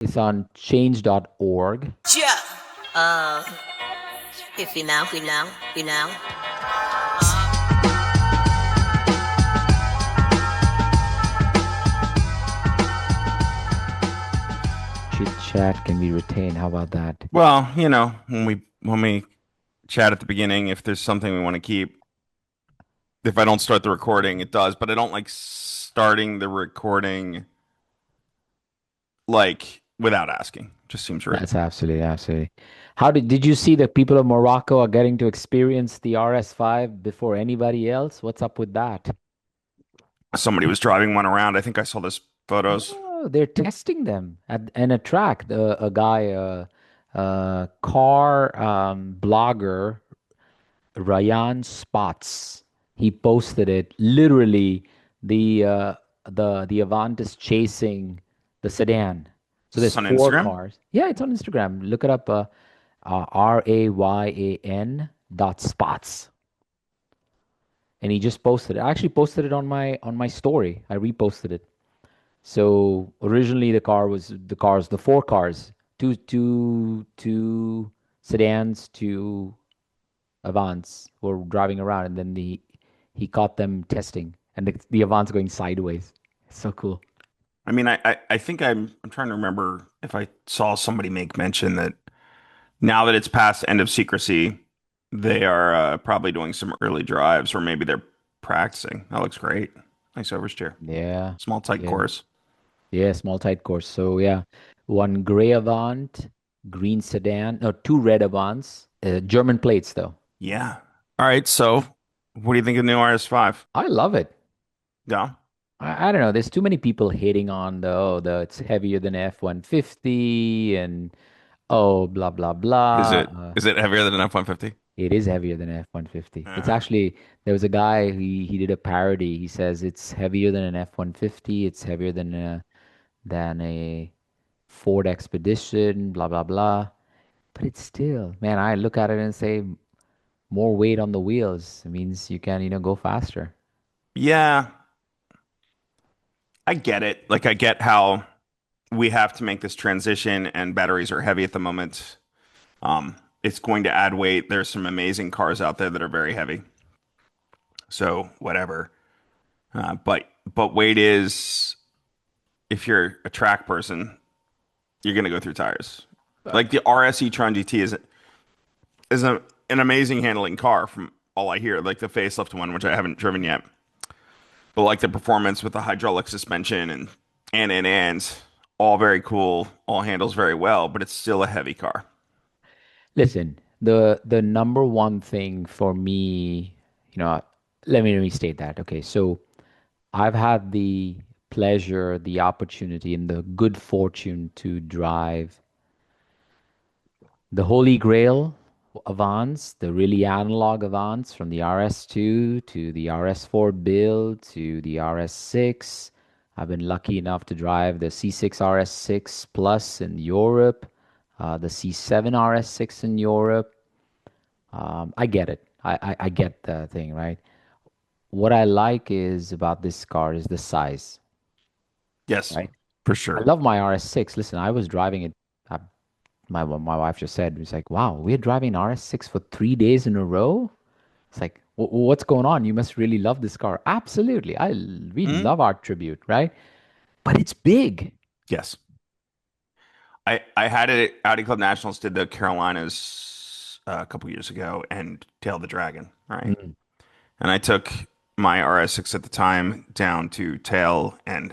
It's on change.org. Yeah. Uh, if you know. Chit chat can be retained. How about that? Well, when we chat at the beginning, if there's something we want to keep, if I don't start the recording, it does, but I don't like starting the recording like without asking. Just seems rude. That's absolutely, absolutely. How did you see that people of Morocco are getting to experience the RS5 before anybody else? What's up with that? Somebody was driving one around. I think I saw this photos. Oh, they're testing them at in a track. A guy, car blogger, Ryan Spots. He posted it. Literally, the the Avant is chasing the sedan. So Is there's this on four Instagram? cars. Yeah, it's on Instagram. Look it up. RAYAN.spots. And he just posted it. I actually posted it on my story. I reposted it. So originally the four cars, two sedans, two Avants were driving around, and then he caught them testing, and the Avant's going sideways. It's so cool. I mean, I think I'm trying to remember if I saw somebody make mention that now that it's past end of secrecy, they are probably doing some early drives, or maybe they're practicing. That looks great. Nice oversteer. Yeah, Small tight yeah, course. yeah. Small tight course. So yeah, one gray Avant, green sedan, no, two red Avants, German plates though. Yeah. All right. So, what do you think of the new RS5? I love it. Yeah. I don't know. There's too many people hating on the it's heavier than F-150 and oh blah blah Is blah. it is it heavier than an F-150? It is heavier than F-150. It's Uh-huh. actually there was a guy he did a parody. He says it's heavier than an F-150. It's heavier than a Ford Expedition. Blah blah blah. But it's still, man. I look at it and say more weight on the wheels. It means you can go faster. Yeah, I get it. Like I get how we have to make this transition and batteries are heavy at the moment. It's going to add weight. There's some amazing cars out there that are very heavy. So whatever. But weight is if you're a track person, you're gonna go through tires. Like the RS e-tron GT is an amazing handling car from all I hear. Like the facelift one, which I haven't driven yet, but like the performance with the hydraulic suspension and all very cool, all handles very well, but it's still a heavy car. Listen, the number one thing for me, you know, let me state that. Okay, so I've had the pleasure, the opportunity, and the good fortune to drive the Holy Grail Avants, the really analog Avants from the RS2 to the RS4 build to the RS6. I've been lucky enough to drive the C6 RS6 Plus in Europe, the C7 RS6 in Europe. I get it. I get the thing, right? What I like is about this car is the size, Yes, right? for I sure. love my RS6. Listen, I was driving it. Uh, my wife just said, it's like, wow, we're driving RS6 for 3 days in a row. It's like, what's going on? You must really love this car. Absolutely. We Mhm. love our Tribute, right? But it's big. Yes. I had it at Audi Club Nationals did the Carolinas a couple years ago and Tail the Dragon, right? Mm. And I took my RS6 at the time down to Tail and,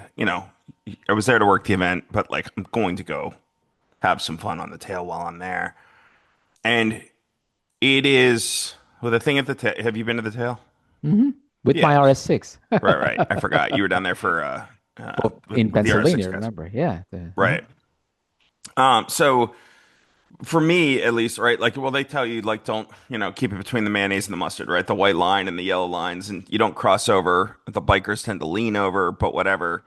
I was there to work the event, but like I'm going to go have some fun on the Tail while I'm there. And it is well the thing at the tail. Have you been to the Tail? Hmm. With my Yeah. RS6 Right, right. I forgot. You were down there for in with the RS6 Pennsylvania, guys. remember? Yeah. Right. So for me at least, right? Like, well, they tell you like don't, keep it between the mayonnaise and the mustard, right? The white line and the yellow lines, and you don't cross over. The bikers tend to lean over, but whatever.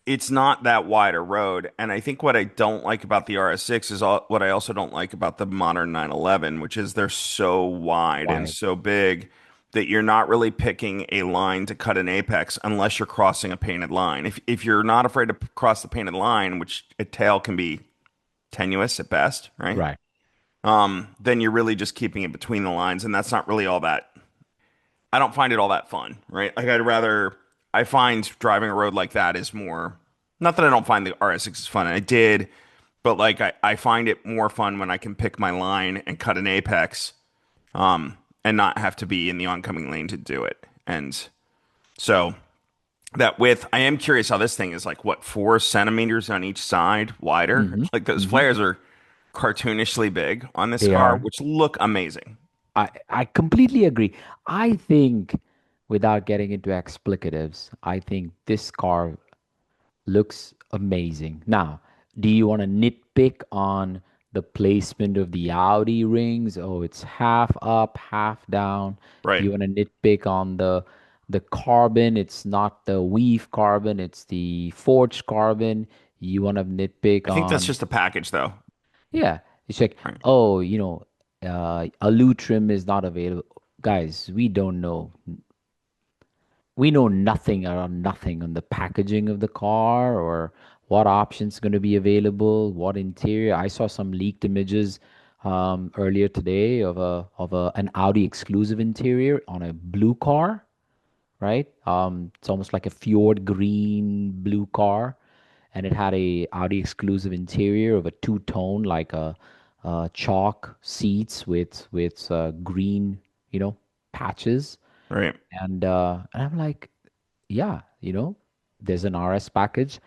It's not that wide a road, and I think what I don't like about the RS6 is what I also don't like about the modern 911, which is they're so wide and Why? so big that you're not really picking a line to cut an apex unless you're crossing a painted line. If you're not afraid to cross the painted line, which a tail can be tenuous at best, right? Right. Then you're really just keeping it between the lines, and that's not really all that. I don't find it all that fun, right? Like I find driving a road like that is more. Not that I don't find the RS6 is fun, and I did, but like I find it more fun when I can pick my line and cut an apex, and not have to be in the oncoming lane to do it. And so that width, I am curious how this thing is like, what, 4 centimeters on each side wider? Hmm. Like those Hmm. flares are cartoonishly big on this They car, are. which look amazing. I completely agree. I think, without getting into explicatives, I think this car looks amazing. Now, do you want to nitpick on the placement of the Audi rings? Oh, it's half up, half down. Right. You want to nitpick on the carbon? It's not the weave carbon, it's the forged carbon. You want to nitpick I think that's on, just a package, though. yeah, it's like, Right. oh, alu trim is not available. Guys, we know nothing or nothing on the packaging of the car or what options going to be available, what interior. I saw some leaked images earlier today of an Audi exclusive interior on a blue car, right? It's almost like a fjord green blue car, and it had a Audi exclusive interior of a two-tone, like chalk seats with green, patches. Right. And I'm like, yeah, there's an RS package.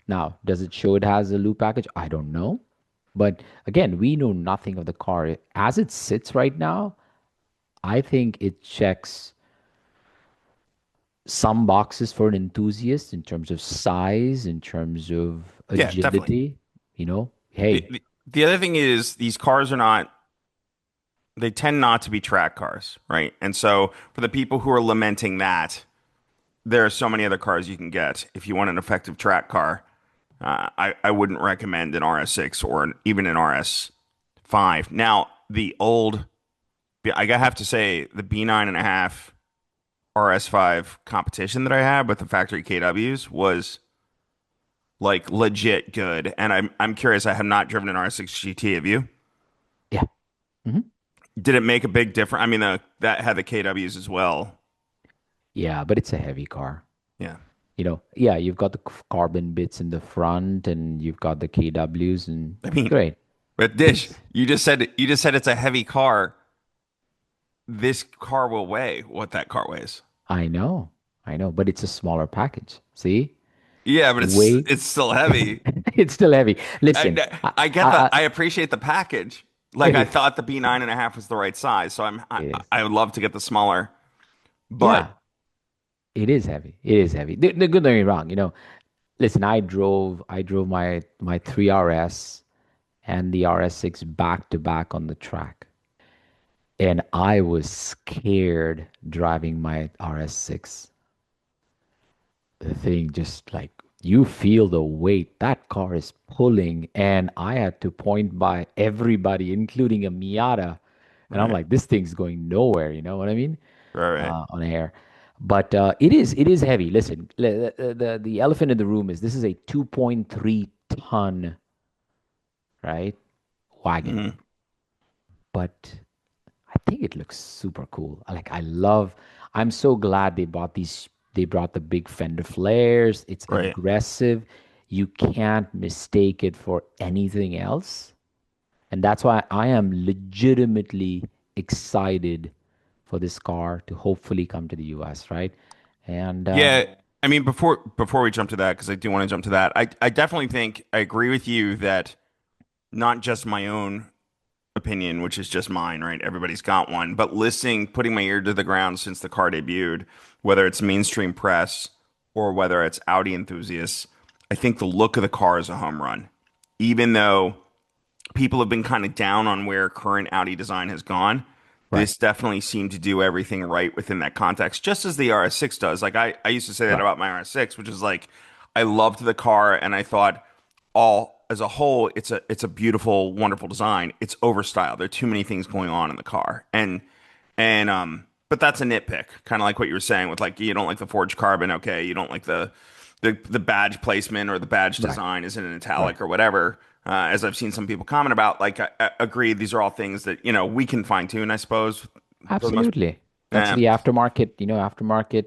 Now, does it show it has a loop package? I don't know. But again, we know nothing of the car. As it sits right now, I think it checks some boxes for an enthusiast in terms of size, in terms of Yeah, definitely. agility. The, Hey, the, the other thing is these cars are not, they tend not to be track cars, right? And so for the people who are lamenting that, there are so many other cars you can get. If you want an effective track car, I wouldn't recommend an RS6 or even an RS5. Now, I have to say, the B9.5 RS5 competition that I had with the factory KWs was like legit good. And I'm curious, I have not driven an RS6 GT, have you? yeah. Hmm. Did it make a big difference? I mean, that had the KWs as well. Yeah, but it's a heavy car. Yeah. Yeah, you've got the carbon bits in the front and you've got the KWs, and I mean, great. but Dish, It's, you just said it's a heavy car. This car will weigh what that car weighs. I know, but it's a smaller package. See? Yeah, but it's Weight, it's still heavy. it's still heavy. I Listen, I get that. I appreciate the package. Like it I is. thought the B9.5 was the right size, so It is. I would love to get the smaller, but Yeah, it is heavy. It is heavy. Don't get me wrong. Listen, I drove my 3RS and the RS6 back to back on the track. And I was scared driving my RS6. The thing just like, you feel the weight that car is pulling, and I had to point by everybody, including a Miata, and I'm right, like, this thing's going nowhere. You know what I mean? right, right. On air. But it is heavy. Listen, the elephant in the room is this is a 2.3 ton, right, wagon, Mhm. but I think it looks super cool. I'm so glad they brought the big fender flares. It's Right. aggressive. You can't mistake it for anything else. And that's why I am legitimately excited for this car to hopefully come to the US, right? And Yeah, I mean, before we jump to that, because I do want to jump to that, I definitely think I agree with you that not just my own opinion, which is just mine, right? Everybody's got one, but listening, putting my ear to the ground since the car debuted, whether it's mainstream press or whether it's Audi enthusiasts, I think the look of the car is a home run. Even though people have been kind of down on where current Audi design has gone, right, this definitely seemed to do everything right within that context, just as the RS6 does. Like I used to say that right. about my RS6, which is like I loved the car and I thought all as a whole, it's a beautiful, wonderful design. It's overstyled. There are too many things going on in the car. And but that's a nitpick, kind of like what you were saying with like you don't like the forged carbon, okay, you don't like the badge placement or the badge Right. design isn't an Right. italic or whatever. As I've seen some people comment about, like I agree, these are all things that we can fine tune, I suppose, for the most. Absolutely. That's Uh, the aftermarket, aftermarket,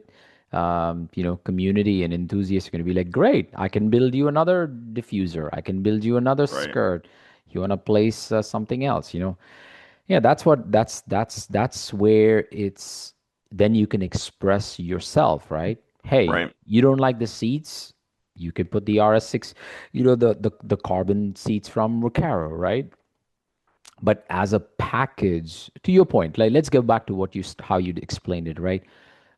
community and enthusiasts are going to be like, great, I can build you another diffuser. I can build you another right, skirt. You want to place something else. Yeah, that's where then you can express yourself, right? Hey, right. you don't like the seats? You could put the RS6, the carbon seats from Recaro, right? But as a package, to your point, like let's go back to how you explained it, right?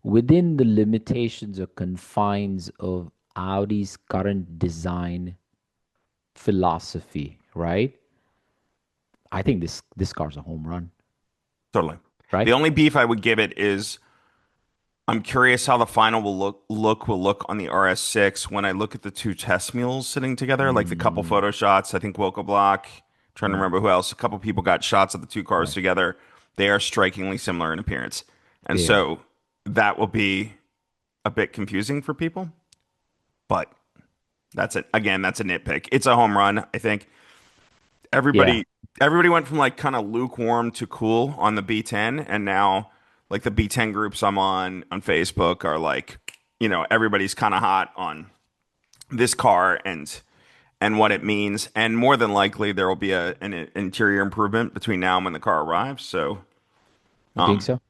Within the limitations or confines of Audi's current design philosophy, right? I think this car's a home run, Totally. The right? only beef I would give it is I'm curious how the final will look on the RS6 when I look at the two test mules sitting together, like the couple Mm, photo shots. I think Wilco Block, trying to mm, remember who else. A couple people got shots of the two cars right. together. They are strikingly similar in appearance, and They are. so that will be a bit confusing for people. But that's it. Again, that's a nitpick. It's a home run. I think Yeah. everybody everybody went from like kind of lukewarm to cool on the B10, and now like the B10 groups I'm on Facebook are like, everybody's kind of hot on this car and what it means, and more than likely there will be an interior improvement between now and when the car arrives. So You think um so?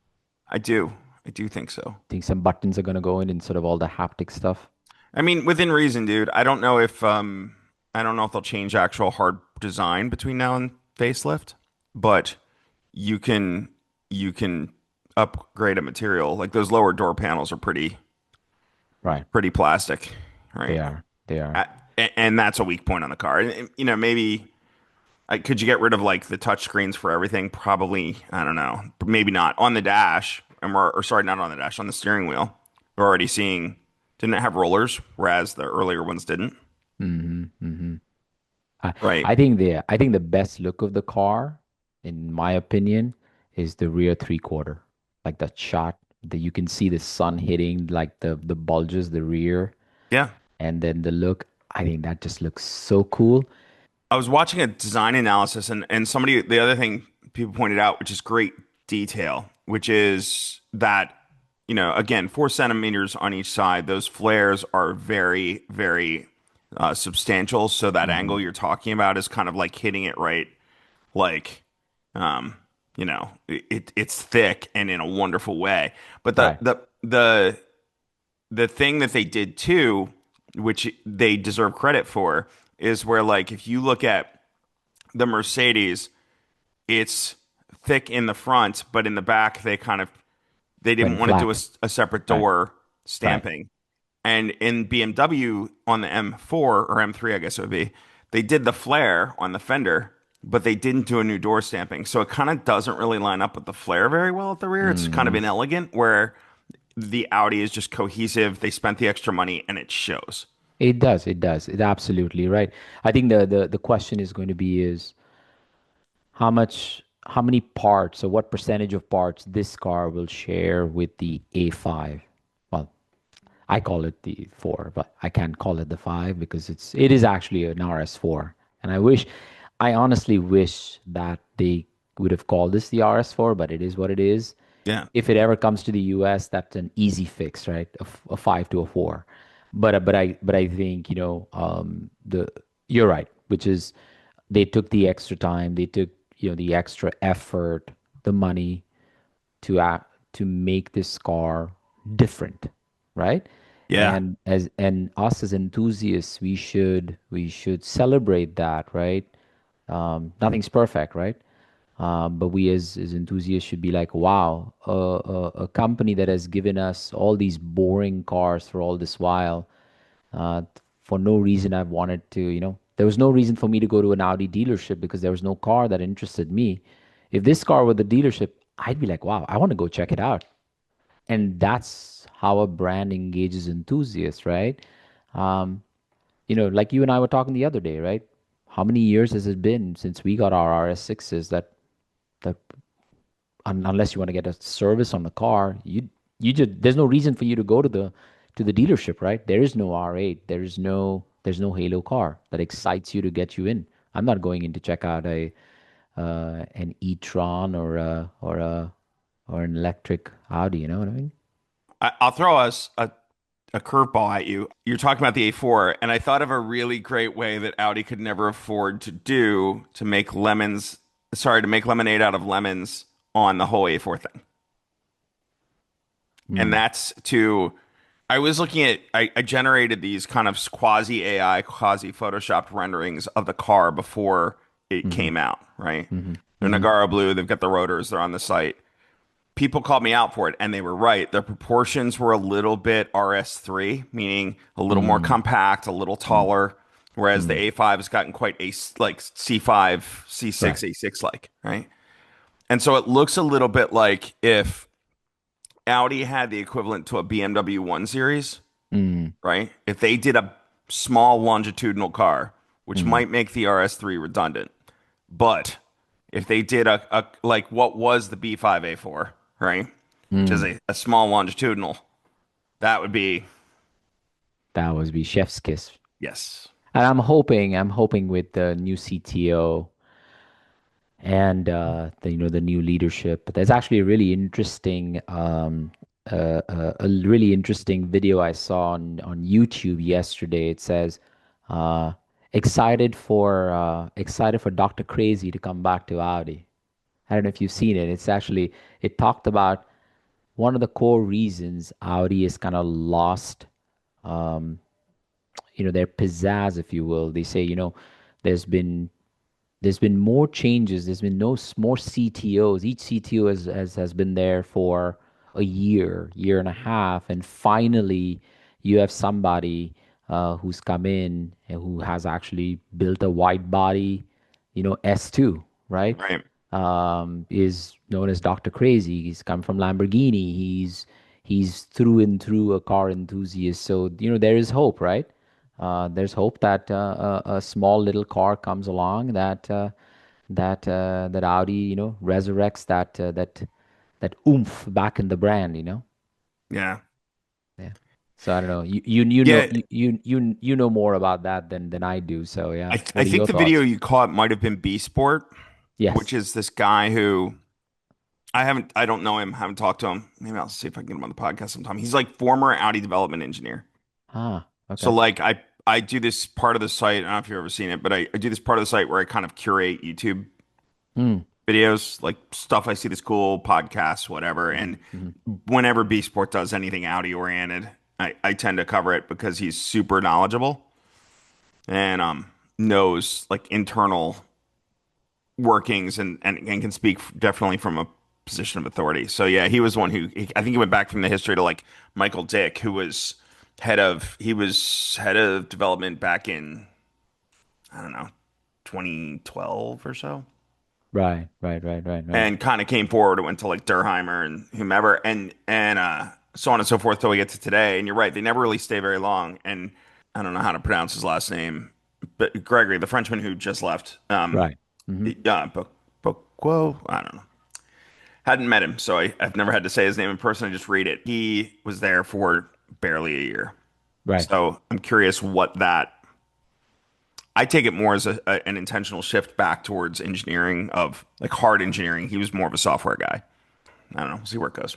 I do I do think so. Think some buttons are gonna go in instead of all the haptic stuff? I mean, within reason, dude. I don't know if they'll change actual hard design between now and facelift, but you can you can upgrade a material. Like those lower door panels are Right. pretty plastic, They right? are. They are. Uh, and that's a weak point on the car. And, maybe could you get rid of like the touch screens for everything? Probably, I don't know. Maybe not on the dash, or sorry, not on the dash, on the steering wheel. We're already seeing didn't it have rollers, whereas the earlier ones didn't. Mm-hmm. Mm-hmm. I, Right. I think the best look of the car, in my opinion, is the rear three quarter. Like that shot that you can see the sun hitting like the bulges, the rear, Yeah. and then the look. I think that just looks so cool. I was watching a design analysis and somebody the other thing people pointed out, which is great detail, which is that, again, 4 centimeters on each side, those flares are very, very substantial. So that Hmm. angle you're talking about is kind of like hitting it right, like um, it's thick and in a wonderful way. But Right. the thing that they did too, which they deserve credit for, is where like if you look at the Mercedes, it's thick in the front, but in the back they didn't Went want to do flat. a separate Right. door Right. stamping. And in BMW on the M4 or M3, I guess it would be, they did the flare on the fender, but they didn't do a new door stamping. So it kind of doesn't really line up with the flare very well at the rear. It's kind of Hmm. inelegant where the Audi is just cohesive. They spent the extra money and it shows. It does. It does. It absolutely right. I think the question is going to be is how many parts or what percentage of parts this car will share with the A5. Well, I call it the 4, but I can't call it the 5 because it is actually an RS4. And I honestly wish that they would have called this the RS4, but it is what it is. Yeah. If it ever comes to the US, that's an easy fix, right? A 5 to a 4. But I think, the you're right, which is they took the extra time, they took, the extra effort, the money to make this car different, right? Yeah. And us as enthusiasts, we should celebrate that, right? Nothing's perfect, right? But we as enthusiasts should be like, wow, a company that has given us all these boring cars for all this while, uh, for no reason I've wanted to, there was no reason for me to go to an Audi dealership because there was no car that interested me. If this car were the dealership, I'd be like, wow, I want to go check it out. And that's how a brand engages enthusiasts, right? Um, like you and I were talking the other day, right? How many years has it been since we got our RS6s that unless you want to get a service on the car, you just there's no reason for you to go to the dealership, right? There is no R8, there's no Halo car that excites you to get you in. I'm not going in to check out a an e-tron or an electric Audi, you know what I mean? I'll throw us a curveball at you. You're talking about the A4, and I thought of a really great way that Audi could never afford to do to make to make lemonade out of lemons on the whole A4 thing. And Mm, that's to, I was looking at, I generated these kind of quasi AI, quasi photoshopped renderings of the car before it mm-hmm, came out, right? mm-hmm, They're mm-hmm, Nagara blue, they've got the rotors, they're on the site. People called me out for it, and they were right. The proportions were a little bit RS3, meaning a little more mm, compact, a little mm, taller, whereas the mm. A5 has gotten quite like C5, Right. C6, A6 like, right? And so it looks a little bit like if Audi had the equivalent to a BMW 1 Series, Mm, right? If they did a small longitudinal car, which mm, might make the RS3 redundant, but if they did a like what was the B5A4, right? Which is mm. a small longitudinal, that would be That was be chef's kiss. yes. And I'm hoping with the new CTO and the new leadership. But there's actually a really interesting a really interesting video I saw on YouTube yesterday. It says excited for Dr. Crazy to come back to Audi. I don't know if you've seen it. It talked about one of the core reasons Audi is kind of lost their pizzazz, if you will. They say, there's been there's been more changes. There's been no more CTOs. Each CTO has been there for a year and a half, and finally you have somebody who's come in and who has actually built a wide body, S2, right? Right. Is known as Dr. Crazy. He's come from Lamborghini. He's through and through a car enthusiast. So, there is hope, right? There's hope that a small little car comes along that Audi, resurrects that oomph back in the brand, Yeah. Yeah. So I don't know. You know Yeah. you know more about that than I do. So yeah. I What are think your the video thoughts? you caught might have been B Sport, which Yes. is this guy who I don't know him, haven't talked to him. Maybe I'll see if I can get him on the podcast sometime. He's like former Audi development engineer. Ah, So okay. like I do this part of the site. I don't know if you've ever seen it, but I do this part of the site where I kind of curate YouTube Mm, videos, like stuff I see that's cool, podcasts, whatever. mm-hmm, And mm-hmm. whenever B Sport does anything Audi oriented, I tend to cover it because he's super knowledgeable and knows like internal workings and can speak definitely from a position of authority. So yeah, he was one who I think he went back from the history to like Michael Dick, who was he was head of development back in I don't know 2012 or so, Right, right, right, right, right. and kind of came forward and went to like Durheimer and whomever and so on and so forth till we get to today. And you're right, they never really stay very long. And I don't know how to pronounce his last name, but Gregory, the Frenchman who just left, Right. Mm-hmm. Boquo, I don't know. Hadn't met him, so I've never had to say his name in person. I just read it. He was there for barely a year. Right. So I'm curious what that. I take it more as an intentional shift back towards engineering of like hard engineering. He was more of a software guy. I don't know. We'll see where it goes.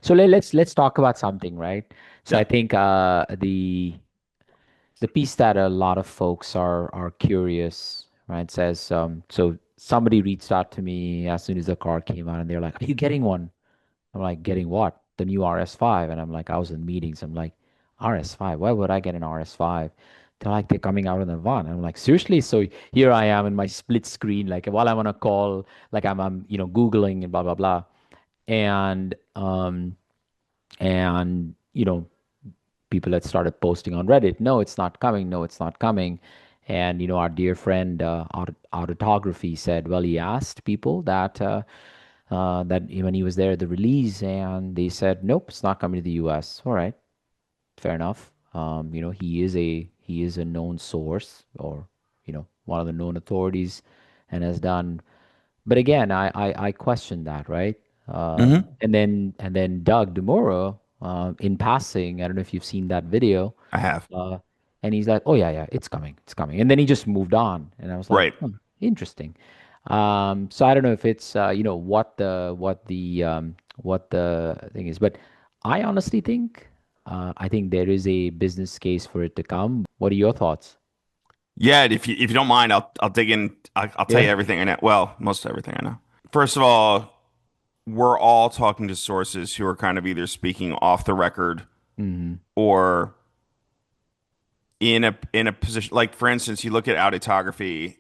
So let's talk about something, right? So Yeah. I think the piece that a lot of folks are curious, right? Says so somebody reached out to me as soon as the car came out and they're like, "Are you getting one?" I'm like, "Getting what?" "The new RS5." And I'm like, I was in meetings. I'm like, "RS5? Why would I get an RS5?" They're like, "They're coming out in the Avant." I'm like, "Seriously?" So here I am in my split screen, like while I'm on a call, like I'm Googling and blah blah blah. And people had started posting on Reddit, "No, it's not coming. No, it's not coming." And our dear friend Autotography said, well, he asked people that when he was there at the release, and they said, "Nope, it's not coming to the U.S." All right, fair enough. He is a known source, or one of the known authorities, and has done But again, I question that, right? Hmm. And then Doug Demuro, in passing, I don't know if you've seen that video, I have. uh, and he's like, "Oh yeah, yeah, it's coming," and then he just moved on, and I was like, Right. Interesting." So I don't know if it's what the thing is, but I think there is a business case for it to come. What are your thoughts? Yeah, if you don't mind, I'll dig in. I'll tell you Yeah. everything I know. Well, most everything I know. First of all, we're all talking to sources who are kind of either speaking off the record Hmm. or in a position like, for instance, you look at auditography,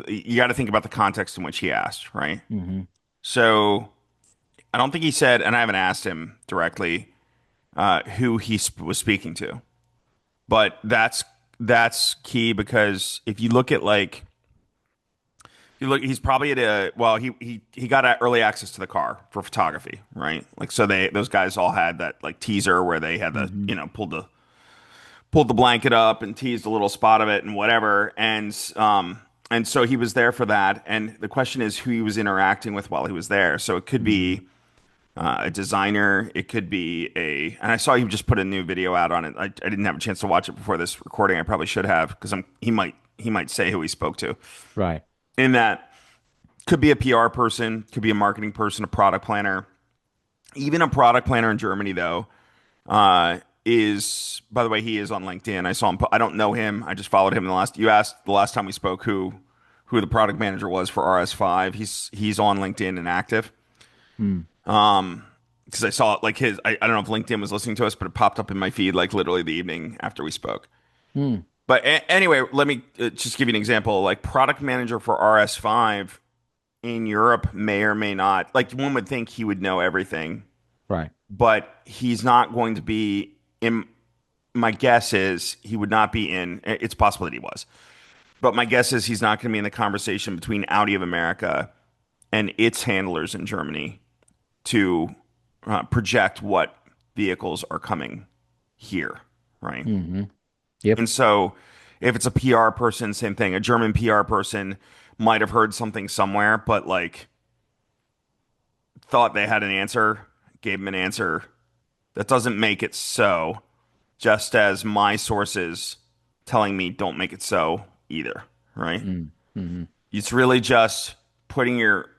you got to think about the context in which he asked, right? Hmm. So I don't think he said, and I haven't asked him directly who he was speaking to, but that's key because if you look at like you look, he's probably at a well, he got early access to the car for photography, right? Like so those guys all had that like teaser where they had the Hmm. pulled the blanket up and teased a little spot of it and whatever. And so he was there for that. And the question is who he was interacting with while he was there. So it could Hmm. be a designer. It could be and I saw you just put a new video out on it. I didn't have a chance to watch it before this recording. I probably should have because he might say who he spoke to. Right. In that could be a PR person, could be a marketing person, a product planner, even a product planner in Germany though. Is by the way, he is on LinkedIn. I saw him. I don't know him. I just followed him in the last. You asked the last time we spoke who the product manager was for RS5. He's on LinkedIn and active. Mm. Because I saw it like I don't know if LinkedIn was listening to us, but it popped up in my feed like literally the evening after we spoke. Mm. But anyway, let me just give you an example. Like product manager for RS5 in Europe may or may not. Like one would think he would know everything, Right. but he's not going to be in. My guess is he would not be in. It's possible that he was, but my guess is he's not going to be in the conversation between Audi of America and its handlers in Germany to project what vehicles are coming here, right? Hmm. Yep. And so, if it's a PR person, same thing. A German PR person might have heard something somewhere, but like thought they had an answer, gave him an answer. That doesn't make it so. Just as my sources telling me don't make it so either, right? Mm. Hmm. It's really just putting your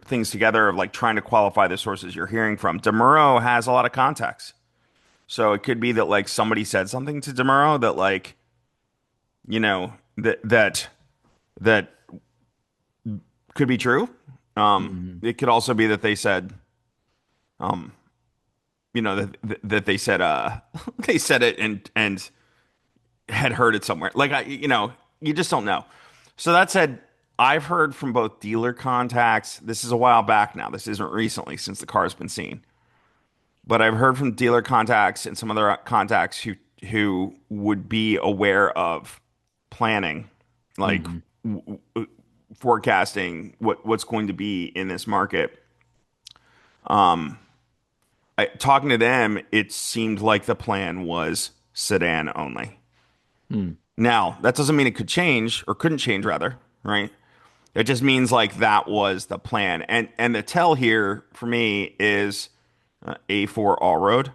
things together of like trying to qualify the sources you're hearing from. DeMuro has a lot of contacts. So it could be that like somebody said something to DeMuro that like, that could be true. Hmm. It could also be that they said, um, that they said they said it and had heard it somewhere. Like you just don't know. So that said, I've heard from both dealer contacts. This is a while back now. This isn't recently since the car's been seen. But I've heard from dealer contacts and some other contacts who would be aware of planning, like Hmm. forecasting what's going to be in this market. Talking to them, it seemed like the plan was sedan only. Mm. Now, that doesn't mean it could change or couldn't change rather, right? It just means like that was the plan. And the tell here for me is A4 all road.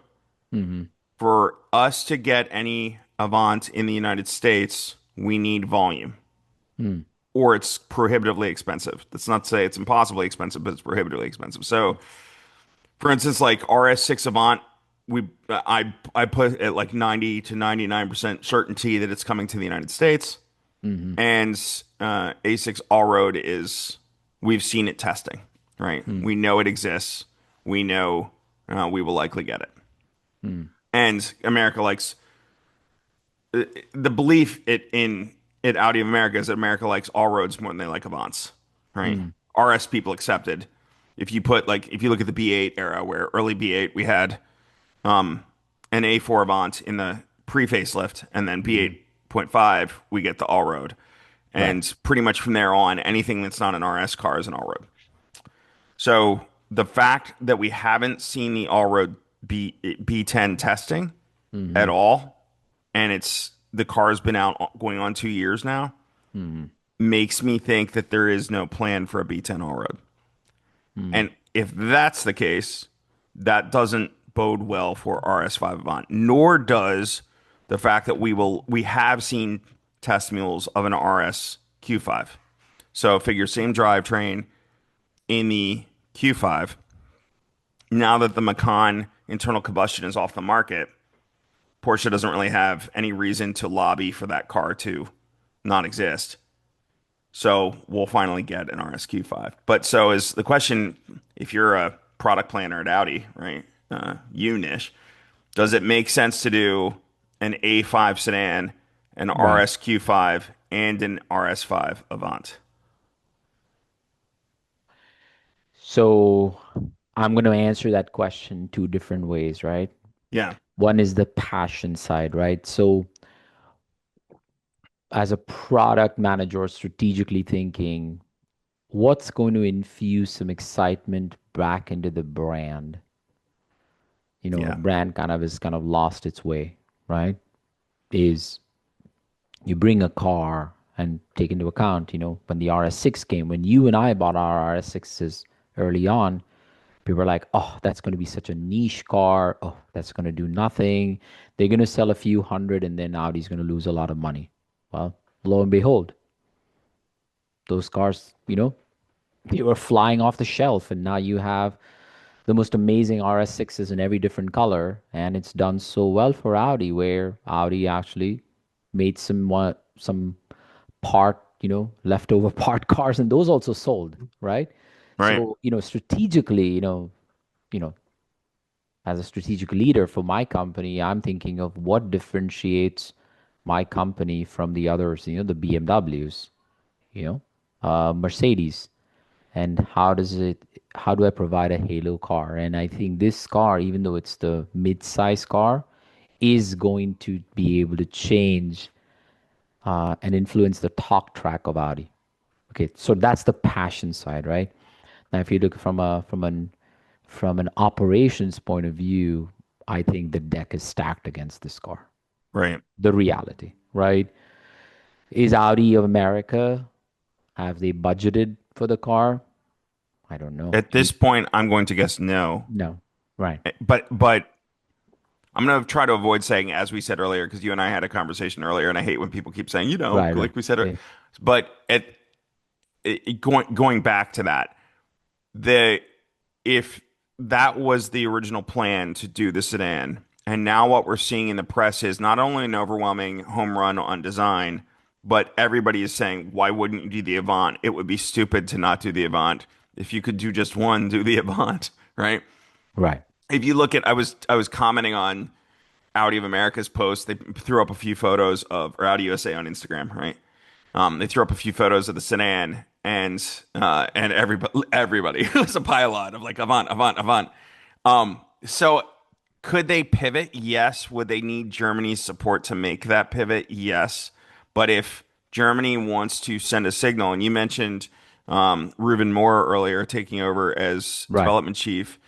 Hmm. For us to get any Avant in the United States, we need volume Mm. or it's prohibitively expensive. That's not to say it's impossibly expensive, but it's prohibitively expensive. So, for instance, like RS6 Avant, I put at like 90 to 99% certainty that it's coming to the United States. Hmm. And A6 All Road we've seen it testing, right? Mm. We know it exists. We know we will likely get it. Mm. And America likes the belief in Audi of America is that America likes all roads more than they like Avants, right? Mm. RS people accepted. If you look at the B8 era, where early B8 we had an A4 Avant in the pre-facelift, and then Hmm. B8.5 we get the all road, Right. and pretty much from there on, anything that's not an RS car is an all road. So the fact that we haven't seen the all road B10 testing at Hmm. all, and the car's been out going on 2 years now. Hmm. makes me think that there is no plan for a B10 all-road. Hmm. And if that's the case, that doesn't bode well for rs5 Avant, nor does the fact that we have seen test mules of an RS Q5. So figure same drivetrain in the Q5. Now that the Macan internal combustion is off the market, Porsche doesn't really have any reason to lobby for that car to not exist. So we'll finally get an RSQ5. But so is the question, if you're a product planner at Audi, right? You, Nish, does it make sense to do an A5 sedan, an Right. RSQ5, and an RS5 Avant? So I'm going to answer that question two different ways, right? Yeah, One is the passion side, right? So as a product manager, strategically thinking, what's going to infuse some excitement back into the brand? A yeah, brand kind of is kind of lost its way, right? Is you bring a car and take into account, when the RS6 came, when you and I bought our RS6s early on, people were like, oh, that's going to be such a niche car. Oh, that's going to do nothing. They're going to sell a few hundred and then Audi's going to lose a lot of money. Well, lo and behold, those cars, they were flying off the shelf. And now you have the most amazing RS6s in every different color. And it's done so well for Audi, where Audi actually made some part, leftover part cars, and those also sold, right? right, So, strategically, you know, as a strategic leader for my company, I'm thinking of what differentiates my company from the others, the BMWs, you know, Mercedes, and how do I provide a halo car? And I think this car, even though it's the mid-size car, is going to be able to change and influence the talk track of Audi. Okay, so that's the passion side, right? Now, if you look from an operations point of view, I think the deck is stacked against this car. right. The reality, right? Is Audi of America, have they budgeted for the car? I don't know. At this point, I'm going to guess no. No. Right. But I'm going to try to avoid saying, as we said earlier, because you and I had a conversation earlier, and I hate when people keep saying, Right, right. like we said. Yeah. But going back to that, the if that was the original plan to do the sedan, and now what we're seeing in the press is not only an overwhelming home run on design, but everybody is saying, why wouldn't you do the Avant? It would be stupid to not do the Avant. If you could do just one, do the Avant, right? Right. If you look at, I was commenting on Audi of America's post. They threw up a few photos of, or Audi USA on Instagram, right? They threw up a few photos of the sedan, and everybody it was a pylon of like Avant, Avant, Avant. So could they pivot? Yes. Would they need Germany's support to make that pivot? Yes. But if Germany wants to send a signal, and you mentioned Ruben Moore earlier taking over as Right. development chief,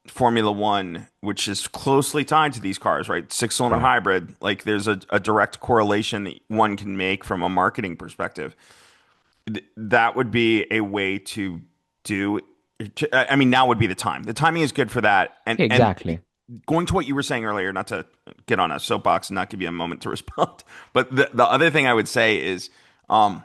Formula One, which is closely tied to these cars, right? Six-cylinder Right. hybrid. Like there's a direct correlation that one can make from a marketing perspective. That would be a way to do. I mean, now would be the time. The timing is good for that. And Exactly. going to what you were saying earlier, not to get on a soapbox and not give you a moment to respond, but the other thing I would say is, I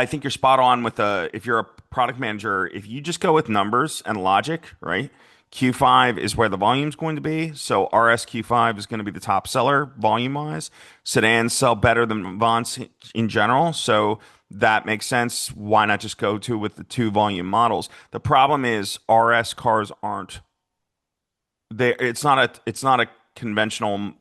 think you're spot on with if you're a product manager, if you just go with numbers and logic, right? Q5 is where the volume's going to be. So RSQ5 is going to be the top seller volume wise. Sedans sell better than Avants in general. So that makes sense. Why not just go to with the two volume models? The problem is RS cars aren't they it's not a conventional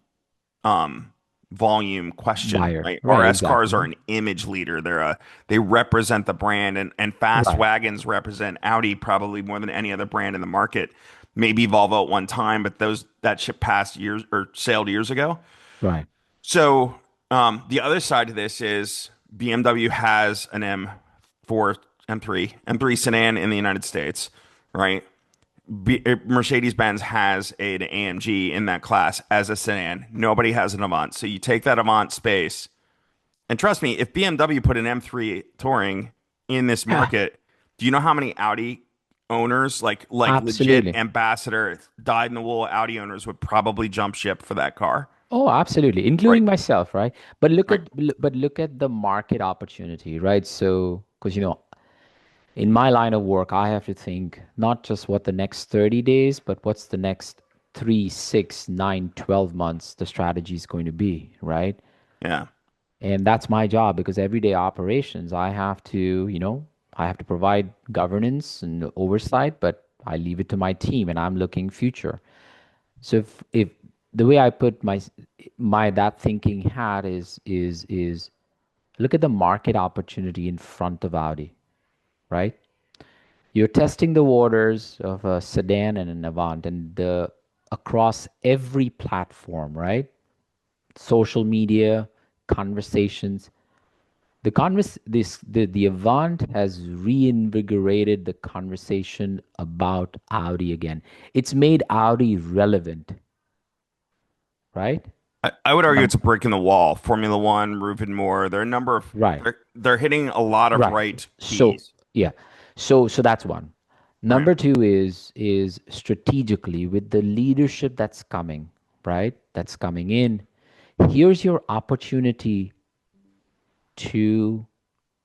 volume question, Buyer. right? Right. RS cars are Exactly. an image leader. They represent the brand, and fast Right. wagons represent Audi probably more than any other brand in the market. Maybe Volvo at one time, but that ship passed years or sailed years ago. Right. So the other side of this is BMW has an M4, M3 sedan in the United States, right? Mercedes-Benz has an AMG in that class as a sedan. Nobody has an Avant. So you take that Avant space And trust me, if BMW put an M3 Touring in this Yeah, market, do you know how many Audi owners, like legit absolutely. ambassador, dyed in the wool Audi owners would probably jump ship for that car? Oh, absolutely, Right, including myself, right? But right. look at the market opportunity, right? So, because in my line of work, I have to think not just what the next 30 days, but what's the next 3, 6, 9, 12 months the strategy is going to be, right? Yeah, And that's my job because everyday operations, I have to provide governance and oversight, but I leave it to my team and I'm looking future. So if the way I put my that thinking hat is look at the market opportunity in front of Audi, right? You're testing the waters of a sedan and an Avant and the across every platform, right? Social media, conversations. The Avant has reinvigorated the conversation about Audi again. It's made Audi relevant, right? I would argue Num- it's a brick in the wall. Formula One, Roof and More. There are a number of right. they're hitting a lot of Right. right So keys. yeah. So that's one. Right, Number two is strategically with the leadership that's coming, right? That's coming in. Here's your opportunity to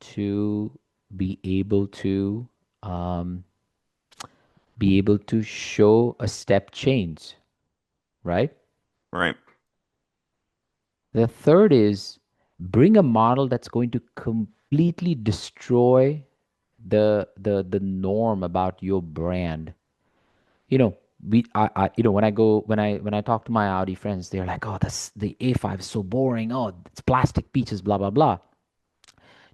to be able to um, be able to show a step change, right? right, The third is bring a model that's going to completely destroy the norm about your brand. You know, when I talk to my Audi friends, they're like, "Oh, the A5 is so boring. Oh, it's plastic peaches, blah blah blah."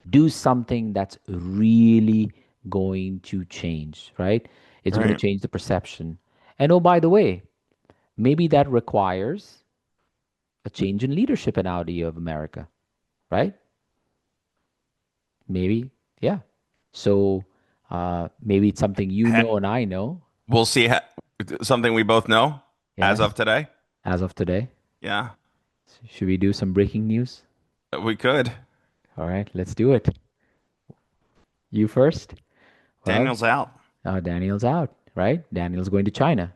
Do something that's really going to change, right? It's going to right. change the perception. And oh, by the way, maybe that requires a change in leadership in Audi of America, right? Maybe, yeah. So maybe it's something you Ha- know and I know. We'll see something we both know as of Yes, today. as of today. Yeah, Should we do some breaking news? we could. All right, let's do it. You first. Well, Daniel's out. Daniel's out, right? Daniel's going to China,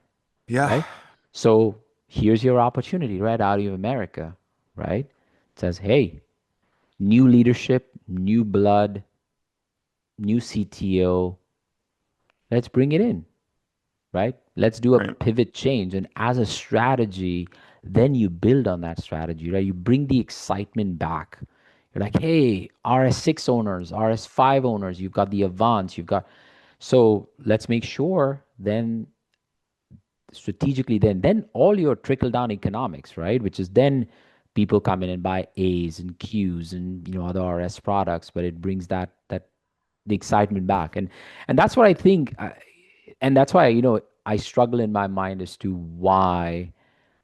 Yeah, right? So here's your opportunity, right? Out of America, right? It says, hey, new leadership, new blood, new CTO. Let's bring it in, right? Let's do a right, pivot change. And as a strategy, then you build on that strategy, right? You bring the excitement back. You're like, hey, RS6 owners, RS5 owners, you've got the Avants, you've got. So let's make sure then strategically, then all your trickle down economics, right? Which is then people come in and buy A's and Q's and other RS products, but it brings that the excitement back. And that's what I think. And that's why I struggle in my mind as to why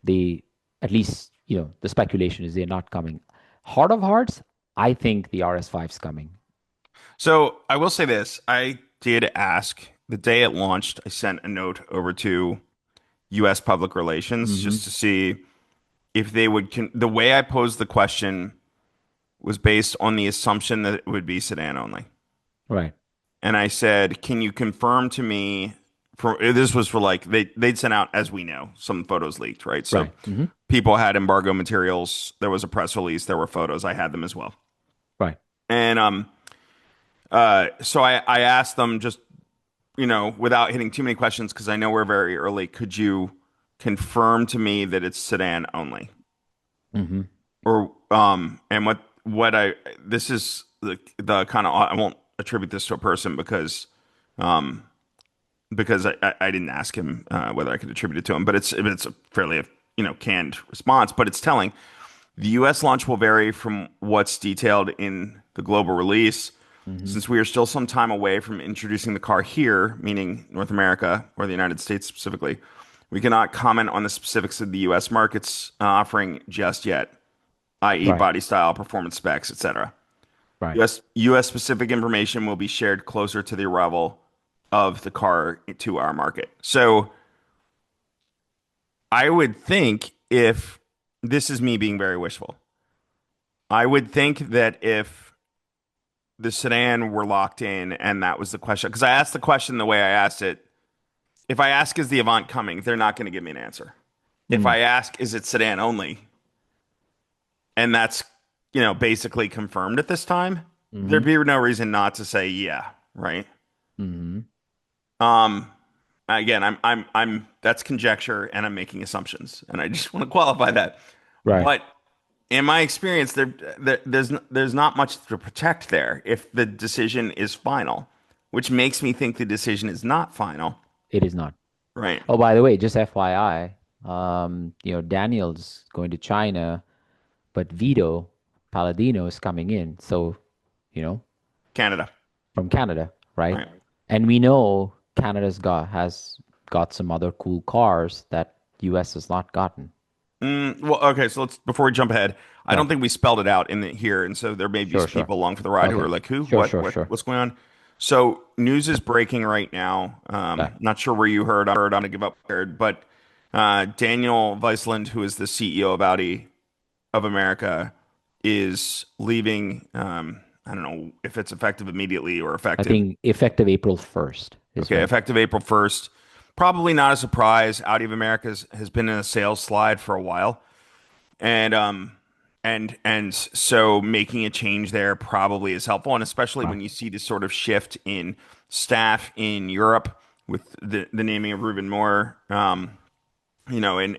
they, at least the speculation is they're not coming. Heart of hearts, I think the RS5's coming. So I will say this. I did ask the day it launched, I sent a note over to US Public Relations Hmm. just to see if they would the way I posed the question was based on the assumption that it would be sedan only. Right. And I said, "Can you confirm to me for this was for like they'd sent out as we know some photos leaked, right? So Right. Hmm. people had embargo materials, there was a press release, there were photos, I had them as well." Right. And so I asked them just, without hitting too many questions, because I know we're very early, could you confirm to me that it's sedan only? Hmm. Or, and what this is the kind of, I won't attribute this to a person um, because I didn't ask him whether I could attribute it to him, but it's a fairly, canned response, but it's telling. The US launch will vary from what's detailed in the global release. Hmm. Since we are still some time away from introducing the car here, meaning North America or the United States specifically, we cannot comment on the specifics of the US markets offering just yet, i.e., Right. body style, performance specs, etc. Right. US specific information will be shared closer to the arrival of the car to our market. So I would think if this is me being very wishful, I would think that if the sedan were locked in and that was the question, because I asked the question the way I asked it. If I ask, is the Avant coming? They're not going to give me an answer. If Mm, I ask, is it sedan only? And that's, basically confirmed at this time, there'd mm-hmm, be no reason not to say yeah, right? mm-hmm. Um, Again, that's conjecture and I'm making assumptions, and I just want to qualify that. Right. But in my experience, there's not much to protect there if the decision is final, which makes me think the decision is not final, It is not. right? Oh, by the way, just FYI, Daniel's going to China, but Vito Palladino is coming in. So, you know, Canada, from Canada, right? right? And we know Canada's got some other cool cars that US has not gotten. Well, okay, so let's before we jump ahead, I Yeah, don't think we spelled it out in here, and so there may be sure, some sure. people along for the ride who are Okay. like, "Who? Sure, What? sure, sure. What's going on?" So news is breaking right now. Yeah. Not sure where you heard on to give up, but Daniel Weisland, who is the CEO of Audi of America, is leaving. I don't know if it's effective immediately or I effective. think effective April 1st is Okay, when. effective April 1st. Probably not a surprise. Audi of America has been in a sales slide for a while. And so making a change there probably is helpful, and especially Right. when you see this sort of shift in staff in Europe with the naming of Ruben Moore.